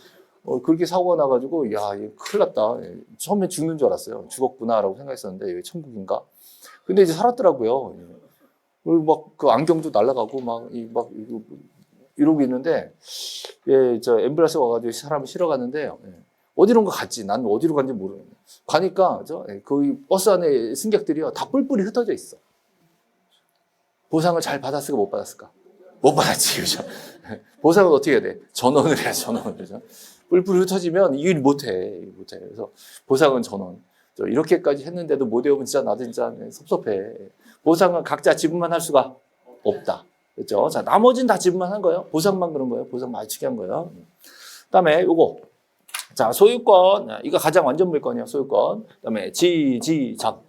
그렇게 사고가 나가지고, 야, 이거 큰일 났다. 처음에 죽는 줄 알았어요. 죽었구나라고 생각했었는데, 이게 천국인가? 근데 이제 살았더라고요. 그리고 막 그 안경도 날아가고, 이러고 있는데, 예, 앰뷸런스 와가지고 사람을 실어 갔는데, 예, 어디론가 갔지. 난 어디로 간지 모르겠네. 가니까, 그 버스 안에 승객들이요, 다 뿔뿔이 흩어져 있어. 보상을 잘 받았을까, 못 받았을까? 못 받았지, 그죠? 보상은 어떻게 해야 돼? 전원을 해야 전원을. 그죠? 뿔뿔이 흩어지면 이 일 못해. 그래서 보상은 전원. 이렇게까지 했는데도 못 외우면 진짜 나도 진짜 섭섭해. 보상은 각자 지분만 할 수가 없다. 그렇죠? 자, 나머지는 다 지분만 한 거예요. 보상만 그런 거예요. 보상 맞추게 한 거예요. 그다음에 요거. 자, 소유권. 이거 가장 완전 물권이에요. 소유권. 그다음에 지적.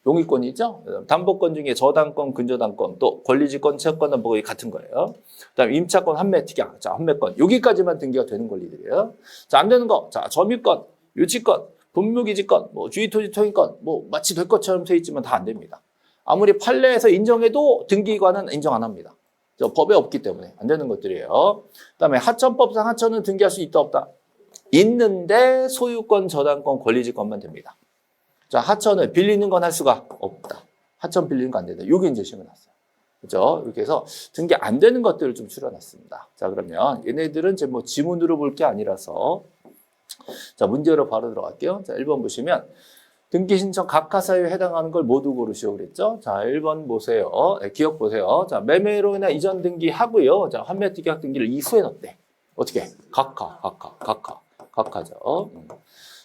용의권이 있죠? 담보권 중에 저당권, 근저당권, 또 권리지권, 채권은 뭐 같은 거예요. 그다음에 임차권, 환매, 특약, 자, 환매권. 여기까지만 등기가 되는 권리들이에요. 자, 안 되는 거. 자, 점유권, 유치권, 분묘기지권, 뭐 주의토지 토인권, 뭐 마치 될 것처럼 돼 있지만 다 안 됩니다. 아무리 판례에서 인정해도 등기관은 인정 안 합니다. 법에 없기 때문에 안 되는 것들이에요. 그다음에 하천법상 하천은 등기할 수 있다 없다? 있는데 소유권, 저당권, 권리지권만 됩니다. 자, 하천을 빌리는 건 할 수가 없다. 하천 빌리는 거 안 된다. 요게 이제 시험에 났어요. 그죠? 이렇게 해서 등기 안 되는 것들을 좀 추려놨습니다. 자, 그러면 얘네들은 이제 뭐 지문으로 볼 게 아니라서 자, 문제로 바로 들어갈게요. 자, 1번 보시면 등기 신청 각하 사유에 해당하는 걸 모두 고르시오 그랬죠? 자, 1번 보세요. 네, 기억 보세요. 자, 매매로 인한 이전 등기 하고요. 자, 환매 특약 등기를 이후에 넣었대. 어떻게? 각하죠.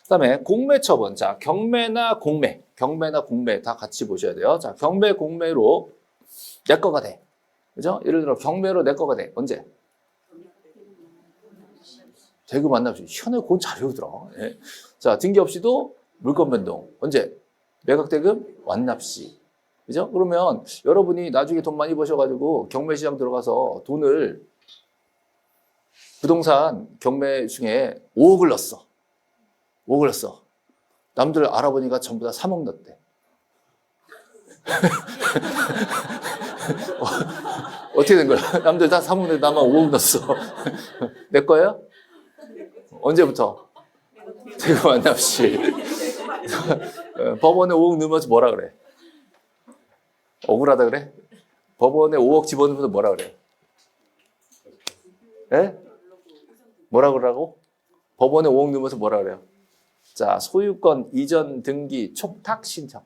그다음에 공매 처분. 자, 경매나 공매 다 같이 보셔야 돼요. 자, 경매 공매로 내 거가 돼. 그죠? 예를 들어 경매로 내 거가 돼. 언제? 대금 완납시. 현에 그건 잘 외우더라. 예. 자, 등기 없이도 물권 변동. 언제? 매각 대금 완납시. 그죠? 그러면 여러분이 나중에 돈 많이 버셔가지고 경매 시장 들어가서 돈을 부동산 경매 중에 5억을 넣었어. 5억을 넣었어. 남들 알아보니까 전부 다 3억 넣었대. 어떻게 된 거야? 남들 다 3억 넣었는데 나만 5억 넣었어. 내 거야? 언제부터? 대금 완납시. 법원에 5억 넣으면서 뭐라 그래? 억울하다 그래? 법원에 5억 집어넣으면서 뭐라 그래? 예? 뭐라 그러라고? 법원에 5억 넣으면서 뭐라 그래요? 자, 소유권 이전 등기 촉탁 신청.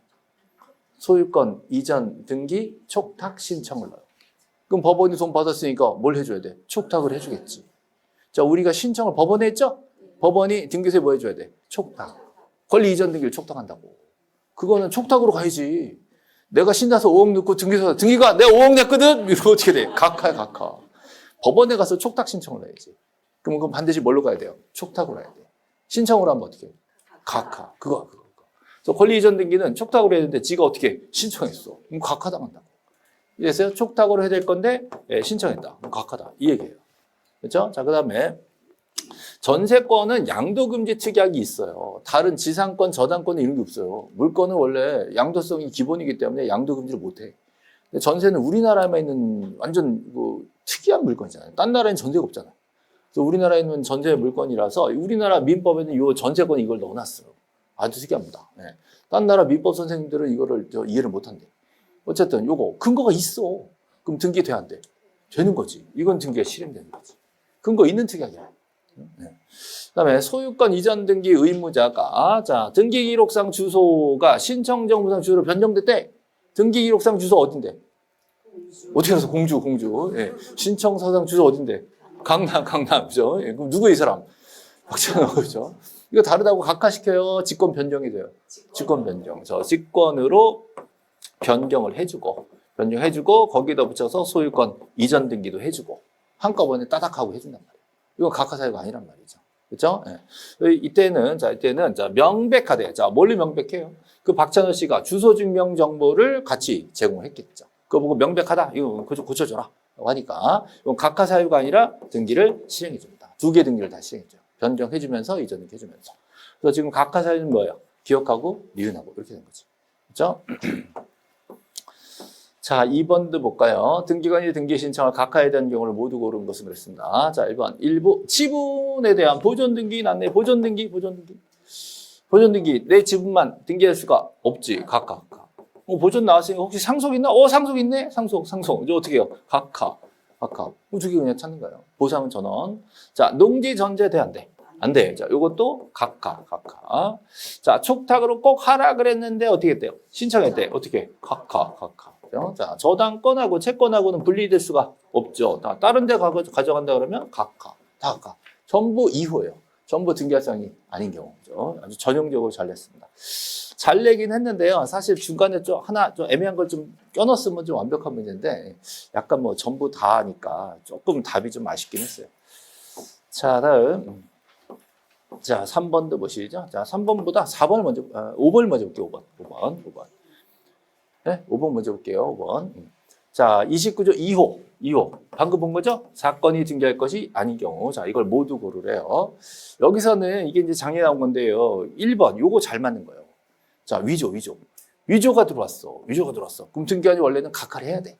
소유권 이전 등기 촉탁 신청을 넣어요. 그럼 법원이 돈 받았으니까 뭘 해줘야 돼? 촉탁을 해주겠지. 자, 우리가 신청을 법원에 했죠? 법원이 등기소에 뭐 해줘야 돼? 촉탁. 권리 이전 등기를 촉탁한다고. 그거는 촉탁으로 가야지. 내가 신나서 5억 넣고 등기가 내가 5억 냈거든? 이러면 어떻게 돼? 각하야, 각하. 법원에 가서 촉탁 신청을 해야지. 그럼 그건 반드시 뭘로 가야 돼요? 촉탁으로 가야 돼요. 신청으로 하면 어떻게 해요? 각하. 그거. 그래서 권리 이전 등기는 촉탁으로 해야 되는데 지가 어떻게 해? 신청했어. 그럼 각하당한다고. 이래서 촉탁으로 해야 될 건데 신청했다. 그럼 각하다. 이 얘기예요. 그렇죠? 자, 그다음에 전세권은 양도금지 특약이 있어요. 다른 지상권, 저당권은 이런 게 없어요. 물건은 원래 양도성이 기본이기 때문에 양도금지를 못해. 근데 전세는 우리나라에만 있는 완전 특이한 물건이잖아요. 딴 나라에는 전세가 없잖아요. 그래서 우리나라에 있는 전세 물건이라서 우리나라 민법에는 이 전세권 이걸 넣어놨어요. 아주 특이합니다. 네. 딴 나라 민법 선생님들은 이거를 이해를 못한대. 어쨌든 요거 근거가 있어. 그럼 등기돼야 안 돼? 되는 거지. 이건 등기가 실행되는 거지. 근거 있는 특약이야. 네. 그다음에 소유권 이전 등기 의무자가 자 등기 기록상 주소가 신청 정보상 주소로 변경됐대. 등기 기록상 주소 어딘데? 어떻게 알아서 공주. 예. 신청서상 주소 어딘데? 강남 그죠? 예. 그럼 누구 이 사람? 박찬호 그죠? 이거 다르다고 각하시켜요. 직권 변경이 돼요. 직권 변경. 저 직권으로 변경을 변경해주고 거기다 붙여서 소유권 이전 등기도 해주고 한꺼번에 따닥하고 해준단 말이에요. 이건 각하 사유가 아니란 말이죠. 그렇죠? 네. 이때는 명백하대. 자, 뭘로 명백해요? 그 박찬호 씨가 주소 증명 정보를 같이 제공했겠죠. 그거 보고 명백하다. 이거 고쳐줘라. 하니까 이건 각하 사유가 아니라 등기를 시행해 줍니다. 2개 등기를 다 시행해줘요. 변경해주면서 이전 등기 해주면서. 그래서 지금 각하 사유는 뭐예요? 기억하고 니은하고 이렇게 된 거죠. 그렇죠? 자, 2번도 볼까요? 등기관이 등기 신청을 각하에 대한 경우를 모두 고른 것은 그렇습니다. 자, 1번. 일부 지분에 대한 보존 등기 났네. 보존 등기. 내 지분만 등기할 수가 없지. 각하. 보존 나왔으니까 혹시 상속 있나? 상속 있네. 상속. 이제 어떻게 해요? 각하. 2개 그냥 찾는 거예요. 보상은 전원. 자, 농지 전제 돼 안 돼? 안 돼. 자, 요것도 각하. 자, 촉탁으로 꼭 하라 그랬는데 어떻게 했대요? 신청했대. 어떻게? 각하. 자, 저당권하고 채권하고는 분리될 수가 없죠. 다른 데 가져간다 그러면 각하. 다 각하. 전부 2호예요. 전부 등기할 사항이 아닌 경우죠. 아주 전형적으로 잘 냈습니다. 잘 내긴 했는데요. 사실 중간에 좀 애매한 걸 좀 껴넣었으면 좀 완벽한 문제인데 약간 전부 다 하니까 조금 답이 좀 아쉽긴 했어요. 자, 다음. 자, 3번도 보시죠. 자, 3번보다 5번을 먼저 볼게요. 5번. 네? 5번 먼저 볼게요. 5번. 자, 29조 2호. 방금 본 거죠? 사건이 등기할 것이 아닌 경우. 자, 이걸 모두 고르래요. 여기서는 이게 이제 장애 나온 건데요. 1번, 요거 잘 맞는 거예요. 자, 위조. 위조가 들어왔어. 그럼 등기관이 원래는 각하를 해야 돼.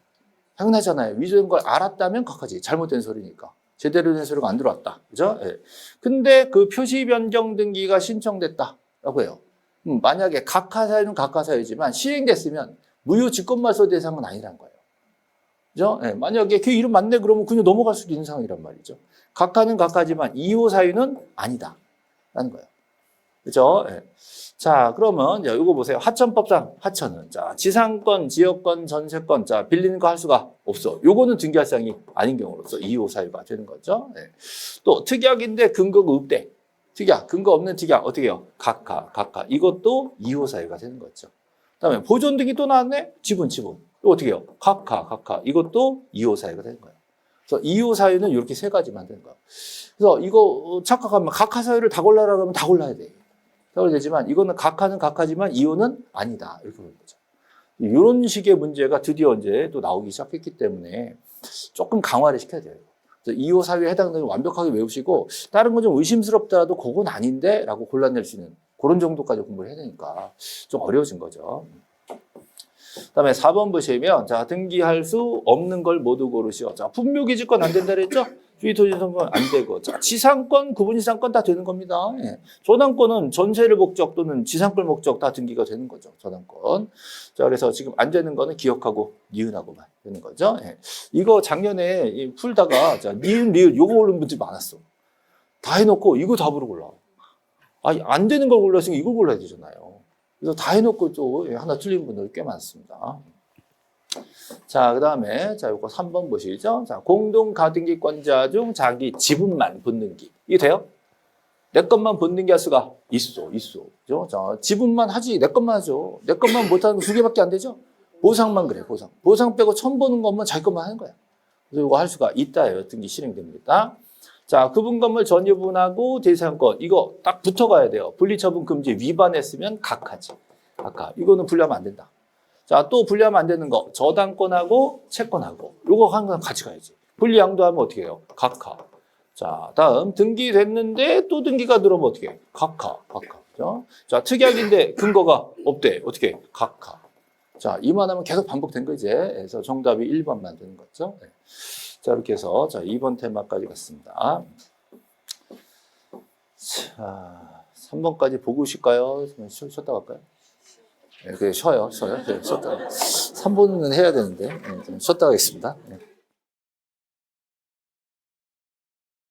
당연하잖아요. 위조된 걸 알았다면 각하지. 잘못된 소리니까. 제대로 된 소리가 안 들어왔다. 그죠? 예. 근데 그 표시 변경 등기가 신청됐다라고 해요. 만약에 각하 사유는 각하 사유지만 시행됐으면 무효 직권말소 대상은 아니란 거예요. 그죠? 예. 만약에 걔 이름 맞네 그러면 그냥 넘어갈 수도 있는 상황이란 말이죠. 각하는 각하지만 2호 사유는 아니다. 라는 거예요. 그죠? 예. 자, 그러면 이거 보세요. 하천법상 하천은 자, 지상권, 지역권, 전세권 자, 빌리는 거 할 수가 없어. 요거는 등기할 사항이 아닌 경우로서 2호 사유가 되는 거죠. 예. 또 특약인데 근거가 없대. 특약, 근거 없는 특약 어떻게 해요? 각하. 이것도 2호 사유가 되는 거죠. 그다음에 보존 등기 또 나왔네. 지분. 이거 어떻게 해요? 각하. 이것도 2호 사유가 되는 거예요. 그래서 2호 사유는 이렇게 3가지만 되는 거예요. 그래서 이거 착각하면 각하 사유를 다 골라라 그러면 다 골라야 돼. 되지만 이거는 각하는 각하지만 2호는 아니다. 이렇게 보는 거죠. 이런 식의 문제가 드디어 이제 또 나오기 시작했기 때문에 조금 강화를 시켜야 돼요. 2호 사유에 해당되는 완벽하게 외우시고 다른 건 좀 의심스럽더라도 그건 아닌데 라고 골라낼 수 있는 그런 정도까지 공부를 해야 되니까 좀 어려워진 거죠. 그다음에 4번 보시면 자, 등기할 수 없는 걸 모두 고르시오. 자, 분묘기지권 안 된다 그랬죠? 주의토지선권 안 되고. 자, 지상권, 구분지상권 다 되는 겁니다. 예. 저당권은 전세를 목적 또는 지상권 목적 다 등기가 되는 거죠. 저당권. 자, 그래서 지금 안 되는 거는 기억하고 니은하고만 되는 거죠. 예. 이거 작년에 풀다가 자, 니은, 리을 요거 오른 분들이 많았어. 다 해놓고 이거 답으로 골라. 아니, 안 되는 걸 골랐으니까 이걸 골라야 되잖아요. 그래서 다 해놓고 또 하나 틀린 분들 꽤 많습니다. 자, 그 다음에, 자, 요거 3번 보시죠. 자, 공동가등기권자 중 자기 지분만 붙는기. 이게 돼요? 내 것만 붙는 게 할 수가 있어. 그죠? 자, 지분만 하지, 내 것만 하죠. 내 것만 못하는 거 2개밖에 안 되죠? 보상만 그래, 보상. 보상 빼고 처음 보는 것만 자기 것만 하는 거야. 그래서 이거 할 수가 있다예요. 등기 실행됩니다. 자, 구분 건물 전유분하고 대상권, 이거 딱 붙어가야 돼요. 분리처분 금지 위반했으면 각하지. 각하. 이거는 분리하면 안 된다. 자, 또 분리하면 안 되는 거. 저당권하고 채권하고. 요거 항상 같이 가야지. 분리 양도하면 어떻게 해요? 각하. 자, 다음 등기됐는데 또 등기가 들어오면 어떻게 해? 각하. 그죠? 자, 특약인데 근거가 없대. 어떻게 해? 각하. 자, 이만하면 계속 반복된 거지. 그래서 정답이 1번만 되는 거죠. 네. 자, 이렇게 해서 자, 2번 테마까지 갔습니다. 자, 3번까지 보고 오실까요? 쉬었다 갈까요? 네, 그래, 쉬어요. 네, 쉬었다. 3번은 해야 되는데, 좀 쉬었다 가겠습니다. 네.